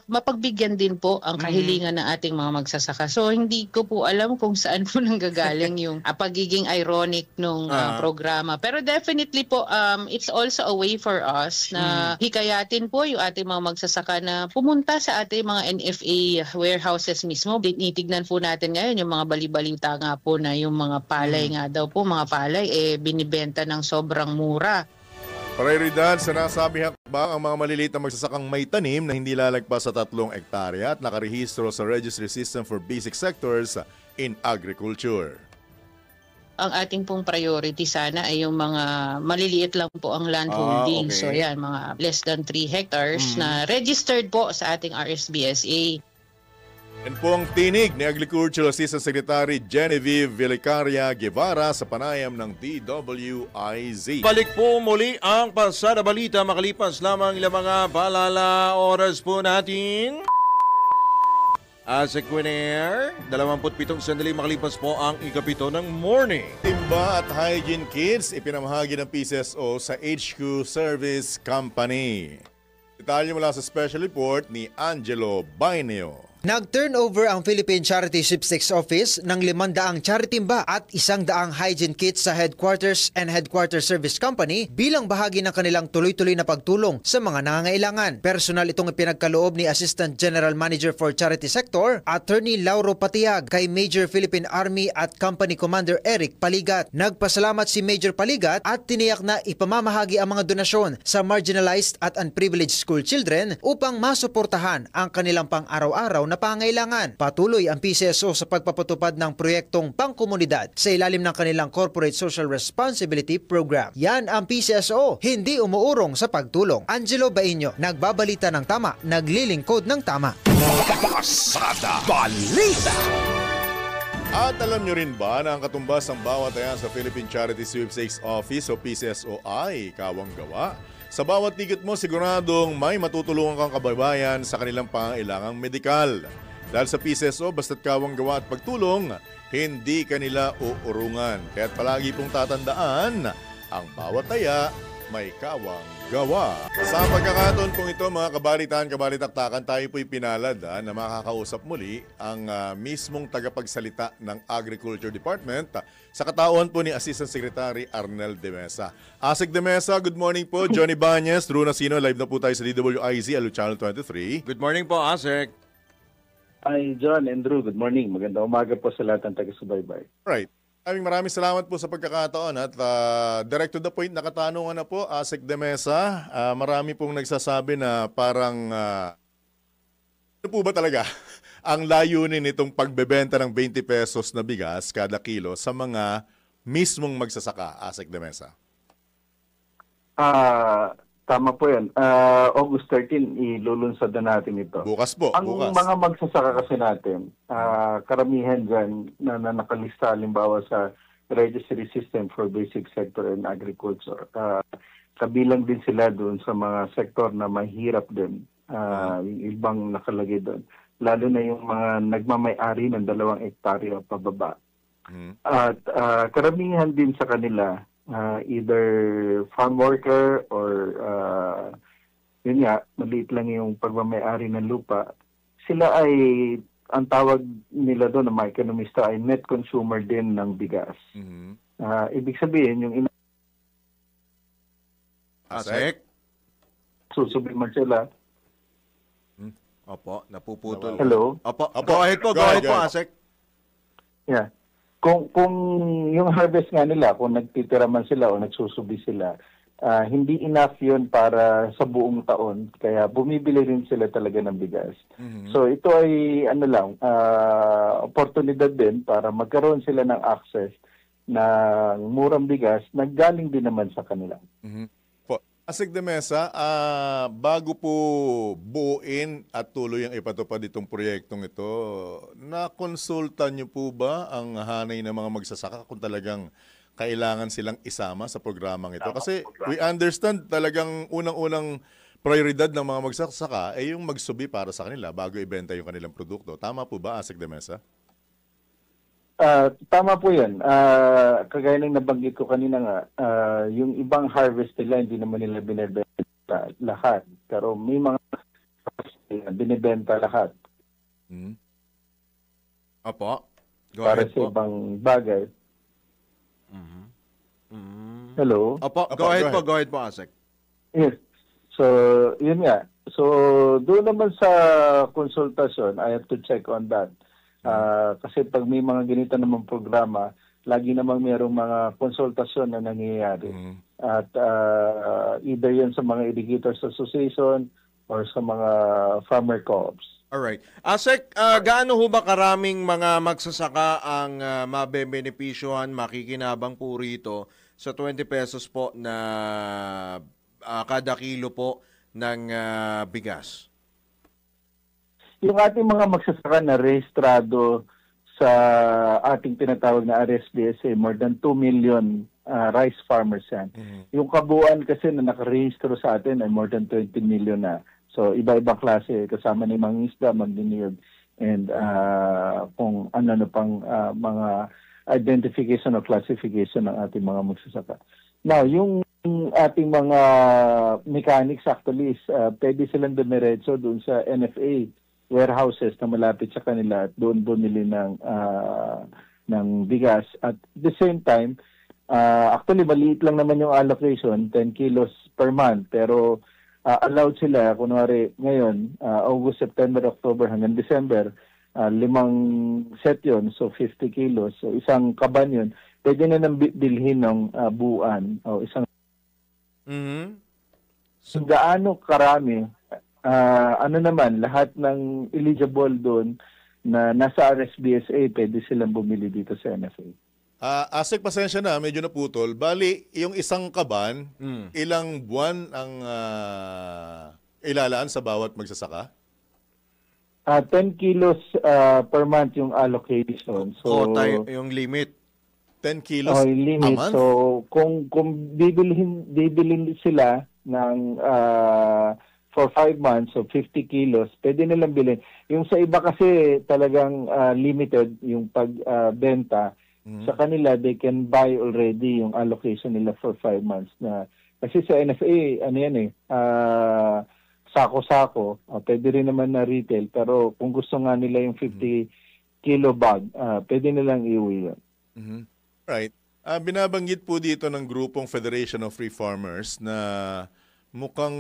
mapagbigyan din po ang kahilingan ng ating mga magsasaka. So hindi ko po alam kung saan po nanggagaling yung pagiging ironic nung programa. Pero definitely po, it's also a way for us na hikayatin po yung ating mga magsasaka na pumunta sa ating mga NFA warehouses mismo. Tinitignan po natin ngayon yung mga bali-balita nga po na yung mga palay nga daw po, mga palay binibenta ng sobrang mura. Prioridad sa nasabing hakbang ang mga maliliit na magsasakang may tanim na hindi lalagpas sa 3 hektarya at nakarehistro sa Registry System for Basic Sectors in Agriculture. Ang ating pong priority sana ay yung mga maliliit lang po ang land holding. Okay. So yan, mga less than 3 hectares na registered po sa ating RSBSA. Yan po ang tinig ni Agricultural Assistant Secretary Genevieve Velicaria Guevara sa panayam ng DWIZ. Balik po muli ang Pasada Balita makalipas lamang ilang mga balala oras po natin. As a Quinair, 27 sandali makalipas po ang ikapito ng morning. Timba at Hygiene Kits ipinamahagi ng PCSO sa HQ Service Company. Detalye mula sa special report ni Angelo Baineo. Nag-turnover ang Philippine Charity Sweepstakes Office ng 500 charity timba at 100 hygiene kits sa Headquarters and Headquarters Service Company bilang bahagi ng kanilang tuloy-tuloy na pagtulong sa mga nangangailangan. Personal itong ipinagkaloob ni Assistant General Manager for Charity Sector, Attorney Lauro Patiag, kay Major Philippine Army at Company Commander Eric Paligat. Nagpasalamat si Major Paligat at tiniyak na ipamamahagi ang mga donasyon sa marginalized at unprivileged school children upang masuportahan ang kanilang pang-araw-araw na pangailangan. Patuloy ang PCSO sa pagpapatupad ng proyektong pangkomunidad sa ilalim ng kanilang Corporate Social Responsibility Program. Yan ang PCSO, hindi umuurong sa pagtulong. Angelo Bainio, nagbabalita ng tama, naglilingkod ng tama. Pasada Balita! At alam nyo rin ba na ang katumbas ng bawat ayan sa Philippine Charity Sweepstakes Office o PCSO ay kawang gawa? Sa bawat ticket mo, siguradong may matutulungan kang kababayan sa kanilang pangailangang medikal. Dahil sa PCSO, basta't kawang gawa at pagtulong, hindi kanila uurungan. Kaya't palagi pong tatandaan, ang bawat taya may kawang gawa. Sa pagkakataon pong ito, mga kabalitaan-kabalitaktakan, tayo po'y pinalad na makakausap muli ang mismong tagapagsalita ng Agriculture Department sa katauhan po ni Assistant Secretary Arnel De Mesa. Asik De Mesa, good morning po. Johnny Banyes, Drew Nasino, live na po tayo sa DWIZ, Alu Channel 23. Good morning po, Asik. Hi, John and Drew. Good morning. Magandang umaga po sa lahat ng taga-subaybay. Right. Maraming salamat po sa pagkakataon at direct to the point, nakatanungan na po, Asik De Mesa. Marami pong nagsasabi na parang, ano po ba talaga ang layunin nitong pagbebenta ng 20 pesos na bigas kada kilo sa mga mismong magsasaka, Asik De Mesa? Tama po yan. August 13, ilulunsad na natin ito. Bukas po. Ang mga magsasaka kasi natin, karamihan dyan na nakalista, halimbawa sa Registry System for Basic Sector and Agriculture. Kabilang din sila doon sa mga sektor na mahirap din. Yung ibang nakalagay doon. Lalo na yung mga nagmamay-ari ng 2 hektarya pababa. At karamihan din sa kanila, either farm worker or yun nga, maliit lang yung pagmamayari ng lupa. Sila ay, ang tawag nila doon ng mga ekonomista ay net consumer din ng bigas. Ibig sabihin, yung Asik? susubliman sila. Opo, napuputol. Hello? Opo, go ahead po, Asik. Yeah. Kung yung harvest nga nila, kung nagtitira man sila o nagsusubi sila, hindi enough yun para sa buong taon. Kaya bumibili rin sila talaga ng bigas. So ito ay oportunidad din para magkaroon sila ng access ng murang bigas na galing din naman sa kanila. Asik De Mesa, bago po buuin at tuloy ang ipatupad itong proyektong ito, nakonsulta niyo po ba ang hanay ng mga magsasaka kung talagang kailangan silang isama sa programang ito? Kasi we understand talagang unang-unang prioridad ng mga magsasaka ay yung magsubi para sa kanila bago ibenta yung kanilang produkto. Tama po ba, Asik De Mesa? Tama po yan. Kagaya ng nabanggit ko kanina nga, yung ibang harvest nila, hindi naman nila binibenta lahat. Pero may mga binibenta lahat. Opo. Para sa ibang bagay. Hello? Opo, go ahead po, Asik. Yes. So, yun nga. So, doon naman sa konsultasyon, I have to check on that. Kasi pag may mga ganito namang programa, lagi namang mayroong mga konsultasyon na nangyayari. At either yan sa mga Irrigators Association or sa mga farmer co-ops. Alright. Asik, gaano ho ba karaming mga magsasaka ang mabebenepisyohan, makikinabang po rito sa 20 pesos po na kada kilo po ng bigas? Yung ating mga magsasaka na rehistrado sa ating tinatawag na RSBSA, more than 2 million rice farmers yan. Yung kabuuan kasi na nakarehistro sa atin ay more than 20 million na. So iba-ibang klase, kasama ni mga isda, magdiniyog, and kung ano pang mga identification o classification ng ating mga magsasaka. Now, yung ating mga mechanics actually is pwede silang dumiretso doon sa NFA warehouses na malapit sa kanila at doon bumili ng bigas. At the same time, actually maliit lang naman yung allocation, 10 kilos per month, pero allowed sila, kunwari ngayon, August, September, October hanggang December, 5 set yun, so 50 kilos. So isang kaban yun, pwede na nang bilhin ng buuan o isang so gaano karami, ano naman, lahat ng eligible doon na nasa RSBSA, pwede silang bumili dito sa NFA. Asik, pasensya na, medyo naputol. Bali, yung isang kaban, ilang buwan ang ilalaan sa bawat magsasaka? 10 kilos per month yung allocation. So, yung limit. 10 kilos yung limit. a month? So, kung bibilhin sila ng for 5 months, so 50 kilos, pwede nilang bilhin. Yung sa iba kasi talagang limited yung pagbenta. Sa kanila, they can buy already yung allocation nila for 5 months na Kasi sa NFA, ano yan sako-sako, pwede rin naman na retail, pero kung gusto nga nila yung 50 kilo bag, pwede nilang iuwi yun. Right. Binabanggit po dito ng grupong Federation of Free Farmers na mukhang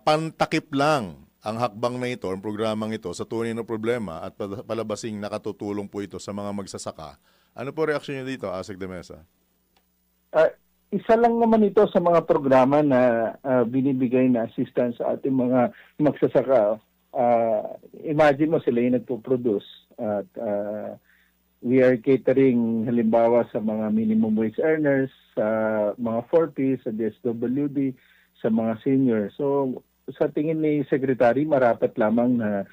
pantakip lang ang hakbang na ito, ang programang ito sa tunay na problema at palabasing nakatutulong po ito sa mga magsasaka. Ano po reaksyon niyo dito, Asek de Mesa? Isa lang naman ito sa mga programa na binibigay na assistance sa ating mga magsasaka. Imagine mo sila yung nagpo-produce at we are catering halimbawa sa mga minimum wage earners, sa mga 4P, sa DSWD, sa mga senior. So sa tingin ni Secretary, marapat lamang na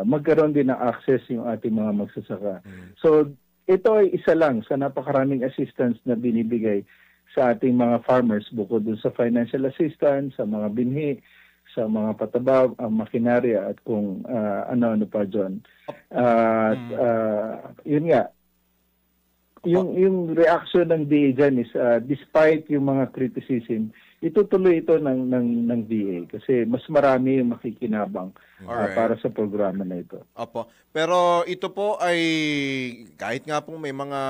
magkaroon din ng access yung ating mga magsasaka. So ito ay isa lang sa napakaraming assistance na binibigay sa ating mga farmers bukod dun sa financial assistance, sa mga binhi, sa mga pataba, makinarya at kung ano-ano pa dyan. Yun nga, yung reaction ng DA dyan is despite yung mga criticism, itutuloy ito ng DA kasi mas marami yung makikinabang para sa programa na ito. Opo. Pero ito po ay kahit nga pong may mga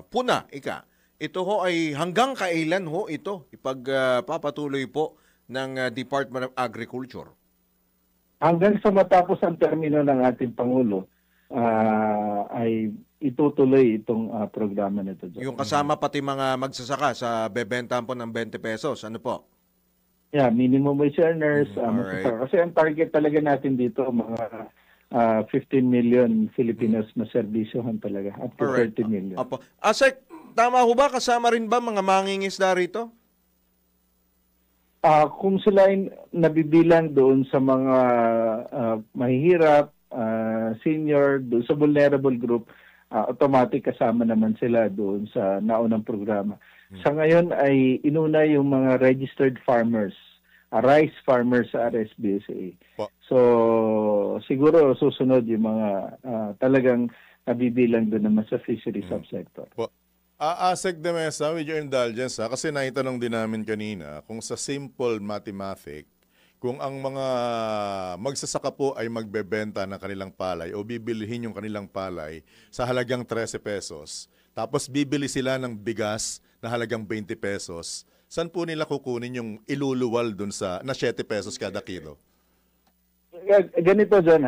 puna, ito ho ay hanggang kailan ho ito ipagpapatuloy po ng Department of Agriculture? Hanggang sa matapos ang termino ng ating Pangulo ay itutuloy itong programa nito. Yung kasama pati mga magsasaka sa bebentahan po ng 20 pesos. Ano po? Yeah, minimum wage earners. Magsasaka. Kasi ang target talaga natin dito, mga 15 million Filipinos na serbisyohan talaga. Up to 30 million. Opo. Asek, tama ho ba? Kasama rin ba mga mangingisda rito? Kung sila ay nabibilang doon sa mga mahihirap, senior, doon sa vulnerable group, automatic kasama naman sila doon sa naunang programa. Sa ngayon ay inuna yung mga registered farmers, rice farmers sa RSBSA. So siguro susunod yung mga talagang nabibilang doon naman sa fishery subsector. Asek de Mesa, with your indulgence, kasi naitanong din namin kanina kung sa simple mathematic, kung ang mga magsasaka po ay magbebenta ng kanilang palay o bibilihin yung kanilang palay sa halagang 13 pesos, tapos bibili sila ng bigas na halagang 20 pesos, saan po nila kukunin yung iluluwal dun na 7 pesos kada kilo? Ganito dyan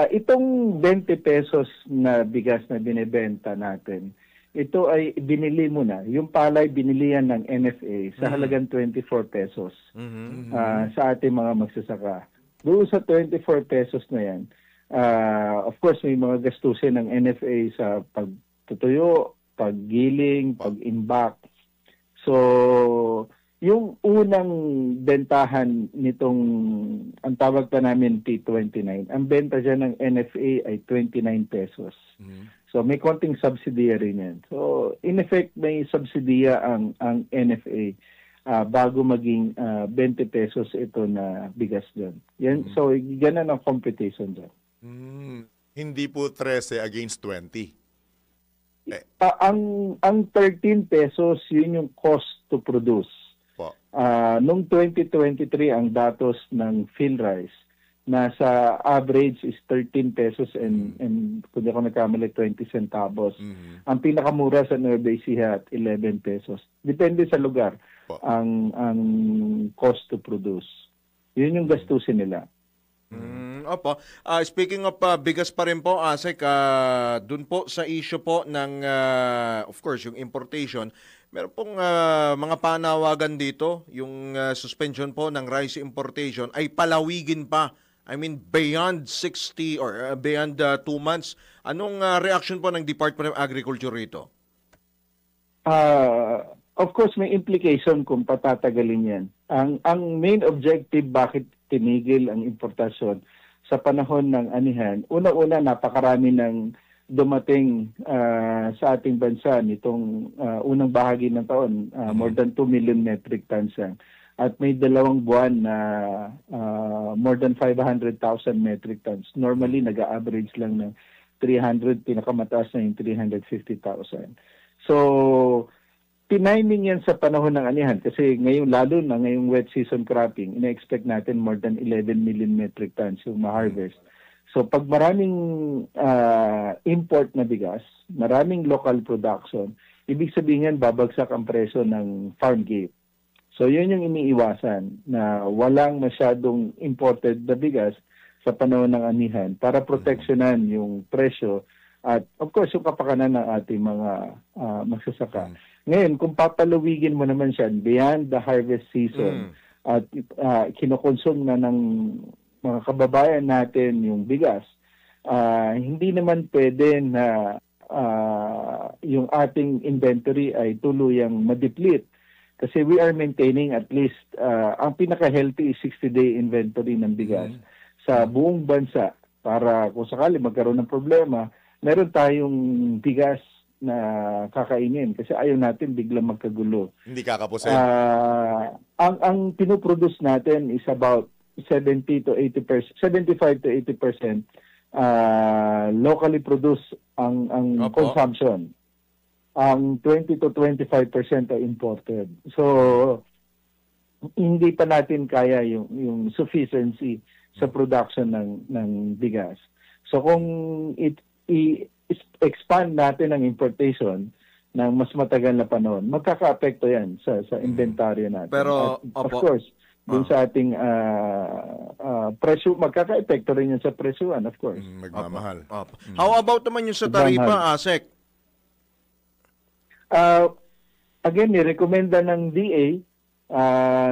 itong 20 pesos na bigas na binibenta natin, ito ay binili mo na. Yung palay binili yan ng NFA sa halagang 24 pesos sa ating mga magsasaka. Doon sa 24 pesos na yan, of course may mga gastusin ng NFA sa pagtutuyo, paggiling, pag-imbak. So, yung unang bentahan nitong, ang tawag pa namin P29, ang benta dyan ng NFA ay 29 pesos. So may konting subsidiary niyan. So in effect may subsidiya ang NFA bago maging 20 pesos ito na bigas doon. Yan, so ganun ang competition doon. Hindi po 13 against 20. Ang 13 pesos yun yung cost to produce. Noong 2023 ang datos ng PhilRice nasa average is 13 pesos and kung di ako nagkamali 20 centavos. Ang pinakamura sa Nueva Ecija at 11 pesos. Depende sa lugar ang cost to produce. Yun yung gastusin nila. Opo. Speaking of bigas pa rin po, Asek, dun po sa issue po ng, of course, yung importation, meron pong mga panawagan dito, yung suspension po ng rice importation ay palawigin pa. I mean, beyond 60 or beyond 2 months. Anong reaction po ng Department of Agriculture rito? Of course, may implication kung patatagalin yan. Ang main objective bakit tinigil ang importasyon sa panahon ng anihan, una-una napakarami ng dumating sa ating bansa nitong unang bahagi ng taon, more than 2 million metric tons yan. At may 2 buwan na more than 500,000 metric tons. Normally, nag-average lang ng 300, pinakamataas na yung 350,000. So, tiniming yan sa panahon ng anihan kasi ngayon, lalo na ngayong wet season cropping, ina-expect natin more than 11 million metric tons yung ma-harvest. So pag maraming import na bigas, maraming local production, ibig sabihin yan babagsak ang presyo ng farm gate. So yun yung iniiwasan na walang masyadong imported na bigas sa panahon ng anihan para proteksyonan yung presyo at of course yung kapakanan ng ating mga magsasaka. Ngayon, kung papalawigin mo naman siya beyond the harvest season at kinokonsum na ng mga kababayan natin yung bigas, hindi naman pwede na yung ating inventory ay tuluyang ma-deplete. Kasi we are maintaining at least, ang pinaka-healthy is 60-day inventory ng bigas sa buong bansa para kung sakali magkaroon ng problema, meron tayong bigas na kakainin kasi ayaw natin biglang magkagulo. Hindi kakapusin. Ang pinoproduce natin is about 75 to 80% locally produced ang consumption. Ang 20 to 25% ay imported. So hindi pa natin kaya yung sufficiency sa production ng bigas. So kung expand natin ang importation ng mas matagal na panahon, magkaka-apekto yan sa inventaryo natin. Pero, of course, dun sa ating presyo, magkaka-apekto rin yan sa presyuan, of course. Magmamahal. How about naman yung sa taripa, Asek? Again, nirekomenda ng DA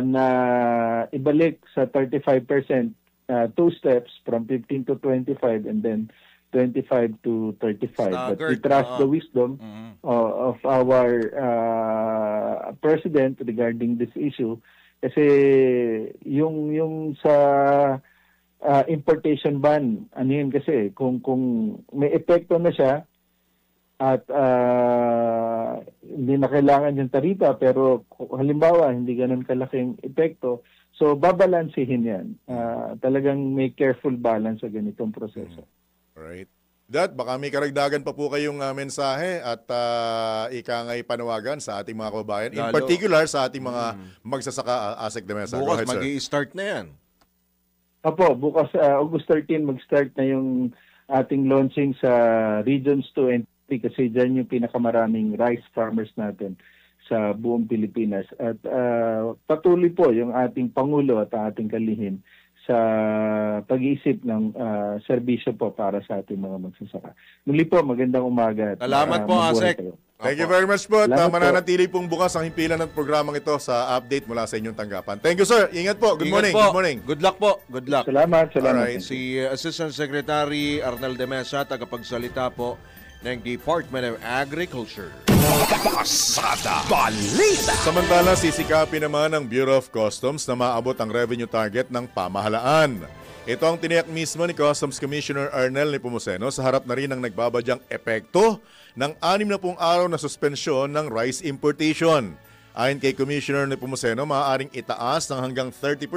na ibalik sa 35%, two steps from 15 to 25 and then 25 to 35. But we trust the wisdom of our president regarding this issue. Kasi yung sa importation ban, ano yun kasi, kung may epekto na siya at hindi na kailangan yung taripa, pero halimbawa hindi ganun kalaking epekto, so babalansihin yan. Talagang may careful balance sa ganitong proseso. Right. Dad, baka may karagdagan pa po kayong mensahe at ikangay panawagan sa ating mga kababayan. In particular sa ating mga magsasaka, Asek de Mesa. Bukas mag-i-start na yan. Opo, bukas August 13 mag-start na yung ating launching sa Regions 2 and 3 kasi dyan yung pinakamaraming rice farmers natin sa buong Pilipinas. At patuloy po yung ating Pangulo at ating kalihim sa pag-iisip ng serbisyo po para sa ating mga magsasaka. Muli po, magandang umaga. Salamat po, Asek. Thank you very much po. At mananatili pong bukas ang himpilan ng programang ito sa update mula sa inyong tanggapan. Thank you, sir. Ingat po. Good morning. Po. Good morning. Good luck po. Good luck. Salamat. Alright. Si Assistant Secretary Arnel de Mesa, tagapagsalita po ng Department of Agriculture. Pasada Balita! Samantala, sisikapin naman ng Bureau of Customs na maabot ang revenue target ng pamahalaan. Ito ang tiniyak mismo ni Customs Commissioner Arnel Nepomuceno sa harap na rin ng nagbabadyang epekto ng 60 araw na suspensyon ng rice importation. Ayon kay Commissioner Nepomuceno, maaaring itaas ng hanggang 30%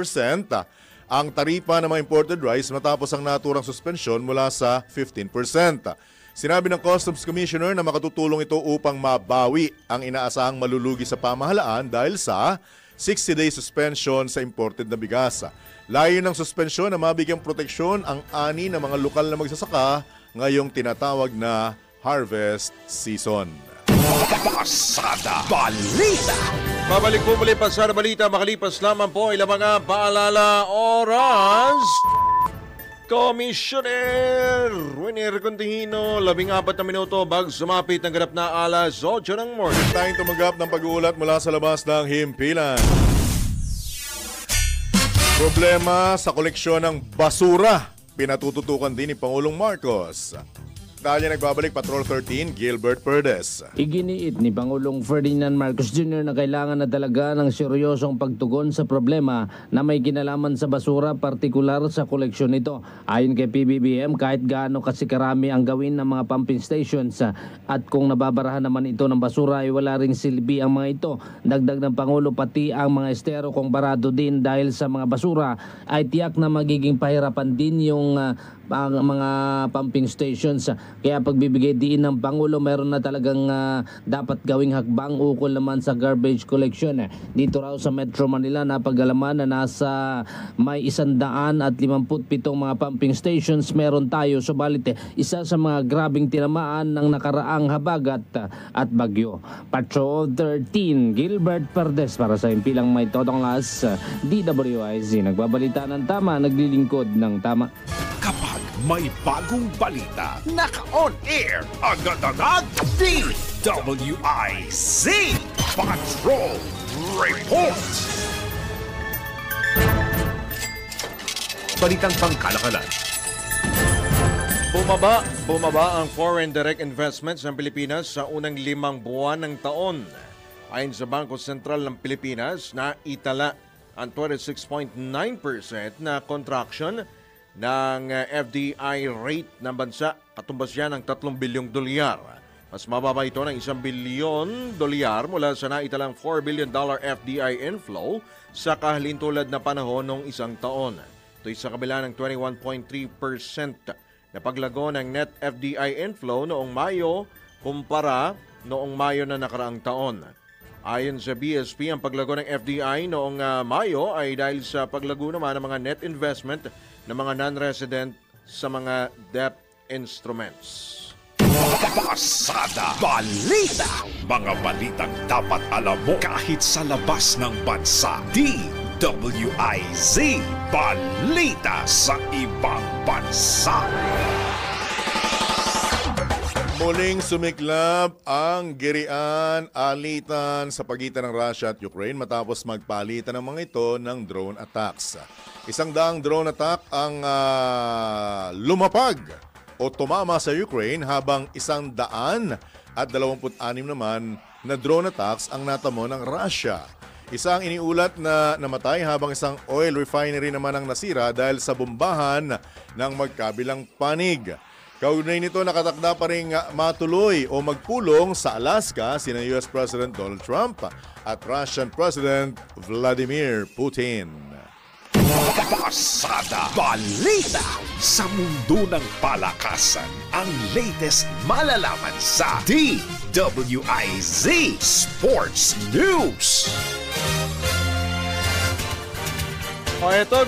ang taripa ng mga imported rice matapos ang naturang suspensyon mula sa 15%. Sinabi ng Customs Commissioner na makatutulong ito upang mabawi ang inaasahang malulugi sa pamahalaan dahil sa 60-day suspension sa imported na bigas. Layo ng suspensyon na mabigyang proteksyon ang ani ng mga lokal na magsasaka ngayong tinatawag na harvest season. Pasada Balita! Babalik po muli Pasada Balita, makalipas lamang po ilang mga paalala oras. Commissioner Winier Contihino, 14 na minuto bago sumapit ng ganap na alas 8 ng morning. Tayong tumanggap ng pag-uulat mula sa labas ng himpilan. Problema sa koleksyon ng basura, pinatututukan din ni Pangulong Marcos. Detalye nagbabalik Patrol 13, Gilbert Perdes. Iginiit ni Pangulong Ferdinand Marcos Jr. na kailangan na talaga ng seryosong pagtugon sa problema na may kinalaman sa basura, partikular sa koleksyon nito. Ayon kay PBBM, kahit gaano kasi karami ang gawin ng mga pumping stations at kung nababarahan naman ito ng basura ay wala ring silbi ang mga ito. Dagdag ng Pangulo, pati ang mga estero kung barado din dahil sa mga basura ay tiyak na magiging pahirapan din yung mga pumping stations. Kaya pagbibigay diin ng Pangulo, meron na talagang dapat gawing hakbang ukol naman sa garbage collection. Dito raw sa Metro Manila, napag-alaman na nasa may 157 mga pumping stations meron tayo. Subalit isa sa mga grabing tinamaan ng nakaraang habagat at bagyo. Patrol 13, Gilbert Perdes para sa Impilang May Todong Las, DWIZ. Nagbabalita ng tama, naglilingkod ng tama. Kapag may bagong balita, naka-on air, agad-agad, DWIZ Patrol Report. Balitang pangkalakalan. Bumaba ang foreign direct investments ng Pilipinas sa unang 5 buwan ng taon. Ayon sa Bangko Sentral ng Pilipinas, naitala ang 26.9% na contraction ng FDI rate ng bansa. Katumbas yan ng 3 bilyong dolyar. Mas mababa ito ng 1 bilyon dolyar mula sa naitalang $4 billion FDI inflow sa kahalintulad na panahon ng isang taon. Ito'y sa kabila ng 21.3% na paglago ng net FDI inflow noong Mayo kumpara noong Mayo na nakaraang taon. Ayon sa BSP, ang paglago ng FDI noong Mayo ay dahil sa paglago naman ng mga net investment ng mga non-resident sa mga debt instruments. Pasada Balita. Mga balitang dapat alam mo kahit sa labas ng bansa. DWIZ Balita sa ibang bansa. Muling sumiklab ang girian, alitan sa pagitan ng Russia at Ukraine matapos magpalitan ng mga ito ng drone attacks. 100 drone attack ang lumapag o tumama sa Ukraine habang 126 naman na drone attacks ang natamo ng Russia. Isang iniulat na namatay habang isang oil refinery naman ang nasira dahil sa bombahan ng magkabilang panig. Kaugnay nito, nakatakda pa rin matuloy o magpulong sa Alaska sina US President Donald Trump at Russian President Vladimir Putin. Pasada Balita. Sa mundo ng palakasan, ang latest malalaman sa DWIZ Sports News. Ito,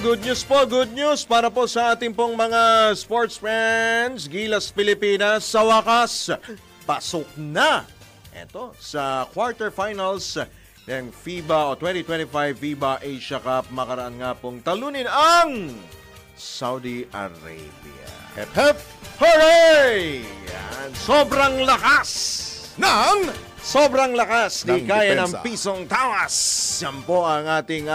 good news para po sa ating pong mga sports friends. Gilas Pilipinas sa wakas, pasok na. Ito, sa quarterfinals ng FIBA o 2025 FIBA Asia Cup. Makaraan nga pong talunin ang Saudi Arabia. Hep hep! Hooray! Yan, sobrang lakas ng di kaya ng pisong tawas. Yan po ang ating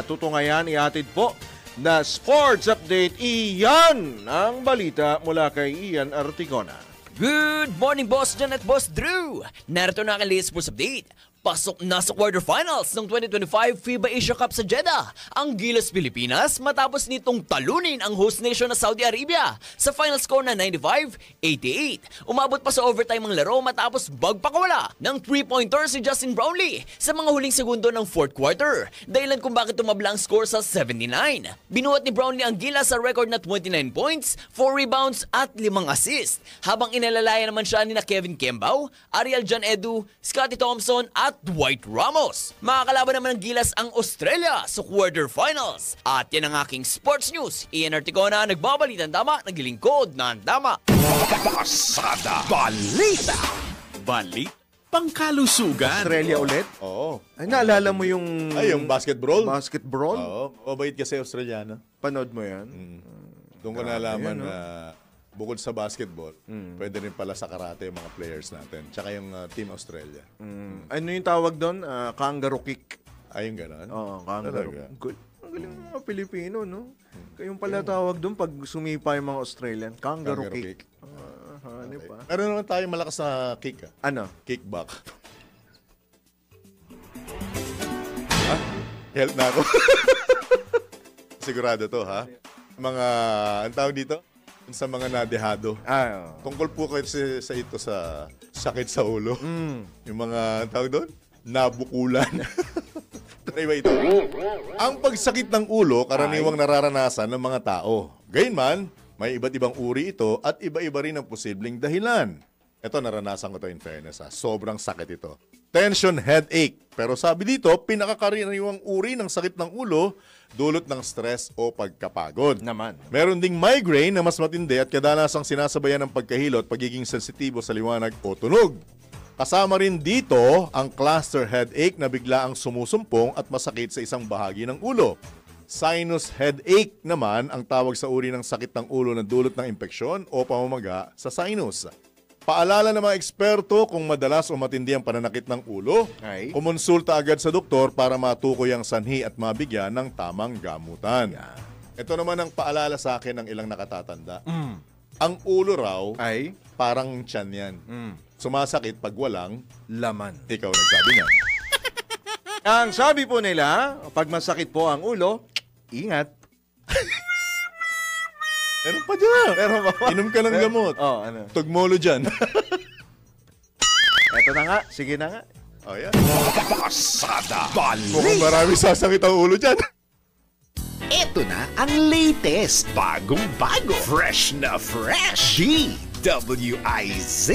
tutungayan. Ihatid po na sports update. Iyan ang balita mula kay Ian Articona. Good morning, Boss John at Boss Drew. Narito na ang latest sports update. Pasok na sa quarterfinals ng 2025 FIBA Asia Cup sa Jeddah ang Gilas Pilipinas matapos nitong talunin ang host nation na Saudi Arabia sa final score na 95-88. Umabot pa sa overtime ang laro matapos bagpakawala ng 3-pointer si Justin Brownlee sa mga huling segundo ng fourth quarter. Dahilan kung bakit tumabla ang score sa 79. Binuhat ni Brownlee ang Gilas sa record na 29 points, 4 rebounds at 5 assists. Habang inalalaya naman siya ni na Kevin Kembao, Ariel John Edu, Scottie Thompson at Dwight Ramos. Makakalaban naman ng Gilas ang Australia sa quarterfinals. At yan ang aking sports news. Ian Articona, nagbabalitan tama, naglilingkod ng tama. Pasada Balita. Pangkalusugan. Australia ulit? Oo. Ay, naalala mo yung... yung basketball? Basketball? Oo. Mabait kasi Australiano. Panood mo yan? Doon ko nalaman na bukod sa basketball, pwede rin pala sa karate yung mga players natin. Tsaka yung Team Australia. Ano yung tawag doon? Kangaroo kick. Ay, yung gano'n? Oo, kangaroo. Ang galing ng mga Pilipino, no? Kayong pala tawag doon pag sumipa yung mga Australian. Kangaroo kick. Ano pa? Meron naman tayo malakas na kick. Ano? Kickback. Help na ako. Sigurado to, ha? Mga, ang tawag dito? Sa mga nadehado. Tungkol po kasi sa ito sa sakit sa ulo. Yung mga, tawag doon? Nabukulan. Anyway, ito. Ang pagsakit ng ulo, karaniwang nararanasan ng mga tao. Gayunman, may iba't ibang uri ito at iba-iba rin ang posibleng dahilan. Ito, naranasan ko to in fairness. Sobrang sakit ito. Tension headache. Pero sabi dito, pinakakaraniwang uri ng sakit ng ulo, dulot ng stress o pagkapagod. Meron ding migraine na mas matindi at kadalasang sinasabayan ng pagkahilo at pagiging sensitibo sa liwanag o tunog. Kasama rin dito ang cluster headache na bigla ang sumusumpong at masakit sa isang bahagi ng ulo. Sinus headache naman ang tawag sa uri ng sakit ng ulo na dulot ng impeksyon o pamamaga sa sinus. Paalala ng mga eksperto kung madalas o matindi ang pananakit ng ulo, kumonsulta agad sa doktor para matukoy ang sanhi at mabigyan ng tamang gamutan. Ito naman ang paalala sa akin ng ilang nakatatanda. Ang ulo raw ay parang tiyan yan. Sumasakit pag walang laman. Ikaw nagsabi niya. Ang sabi po nila, pag masakit po ang ulo, ingat. Meron pa dyan. Meron pa. Inom ka ng gamot. Ano? Tugmolo dyan. Eto na nga. Sige na nga. Yan. Pasada Mukhang marami sasakit ang ulo dyan. Ito na ang latest, bagong-bago, fresh na fresh, DWIZ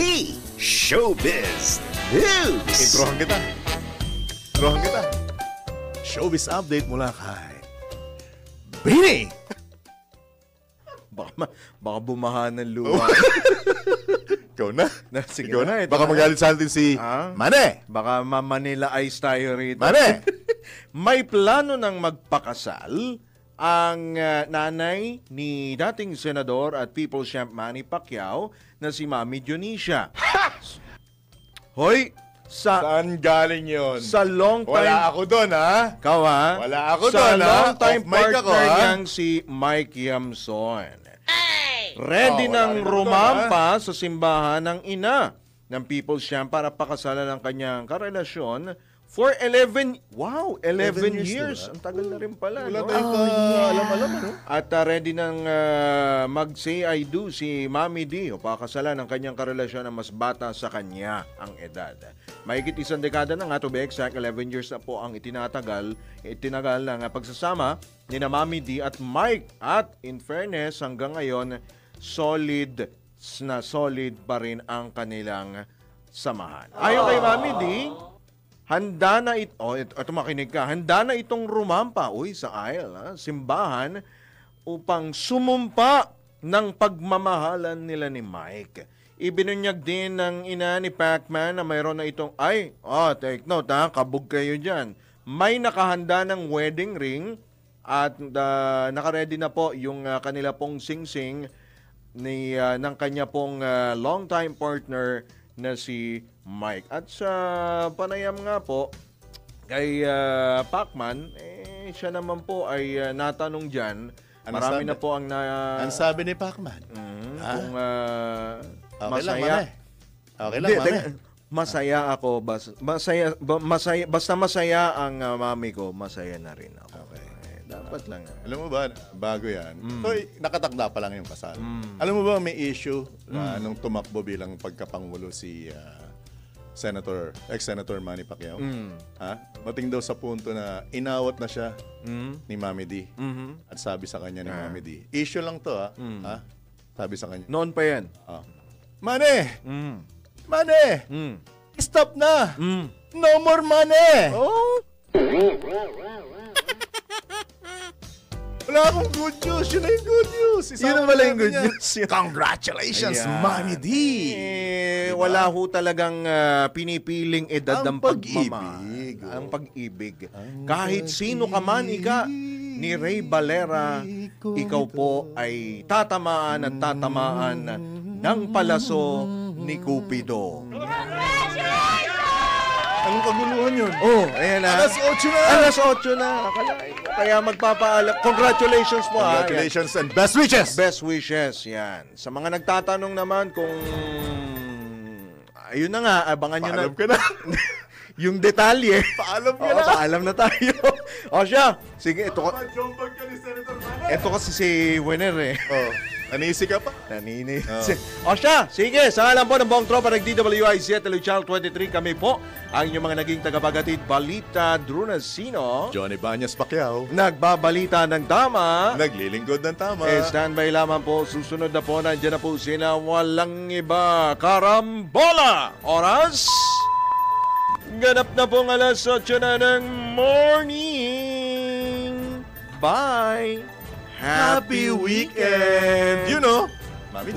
Showbiz News. Introhan kita. Showbiz update mula kay Bini. Baka bumaha ng lupa. Ikaw na. Sige Ikaw na. na. Baka magalit sa atin si Mane. Baka Manila Ice tayo rito. Mane. May plano ng magpakasal ang nanay ni dating senador at People's Champ Manny Pacquiao na si Mami Dionisia. Hoy! Saan galing yun? Sa long time... Wala ako doon, ha? Ikaw, ha? Wala ako doon, ha? Sa long time partner ako, ha? niyang si Mike Yamson. Ready ng rumampa sa simbahan ng ina ng People's Champ para pakasalan ang kanyang karelasyon for 11 years. Ang tagal na rin pala. Wala no? tayong alam. No? At ready nang mag-say I do si Mami D o pakasalan ang kanyang karelasyon na mas bata sa kanya ang edad. Mahigit isang dekada na nga, to be exact, 11 years na po ang itinagal ng pagsasama ni na Mami D at Mike. At in fairness, hanggang ngayon, solid pa rin ang kanilang samahan. Ayon kay Mami D, handa na ito makinig ka, handa na itong rumampa, sa aisle, simbahan, upang sumumpa ng pagmamahalan nila ni Mike. Ibinunyag din ng ina ni Pacman na mayroon na itong, take note kabog kayo dyan. May nakahanda ng wedding ring at nakaredy na po yung kanila pong sing-sing ng kanya pong longtime partner na si Mike. At sa panayam nga po kay Pacman, siya naman po ay natanong dyan. Marami na po ang Ang sabi ni Pacman? Kung okay masaya. Lang, okay lang, Mame. Masaya ako. Basta masaya ang mami ko, masaya na rin ako. Okay. Dapat lang. Alam mo ba, bago yan. So, nakatakda pa lang yung kasal. Alam mo ba, may issue nung tumakbo bilang pagkapangulo si ex-Senator Manny Pacquiao. Mating daw sa punto na inawat na siya ni Mami D. At sabi sa kanya ni Mami D, issue lang to, sabi sa kanya. Noon pa yan. Mane! Mane! Stop na! No more money! Wala akong good news. Yun na yung good news. Yun na pala yung good news. Congratulations, Mami D! Wala ho talagang pinipiling edad ng pag-ibig. Ang pag-ibig. Kahit sino ka man, ni Ray Valera, ikaw po ay tatamaan at tatamaan ng palaso ni Cupido. Anong kaguluhan yun? Ayan na. Alas 8 na. Alas 8 na. Kaya magpapaalam. Congratulations po. Congratulations and best wishes. Best wishes, yan. Sa mga nagtatanong naman kung... Ayun na nga, abangan nyo na. Paalam ka na. Yung detalye. Paalam ka na. Paalam na tayo. Siya. Sige, ito kasi si winner Nanisi ka pa. Nanini. O siya, sige, sa alam po ng buong tropa ng DWIZ at Channel 23, kami po ang inyong mga naging tagapagatid Balita Drunasino. Johnny Banyas Pacquiao. Nagbabalita ng tama. Naglilingkod ng tama. Standby lamang po, susunod na po, nandiyan na po sila, walang iba, Karambola! Oras? Ganap na pong alas 8 na ng morning. Bye! Happy weekend! You know, Mami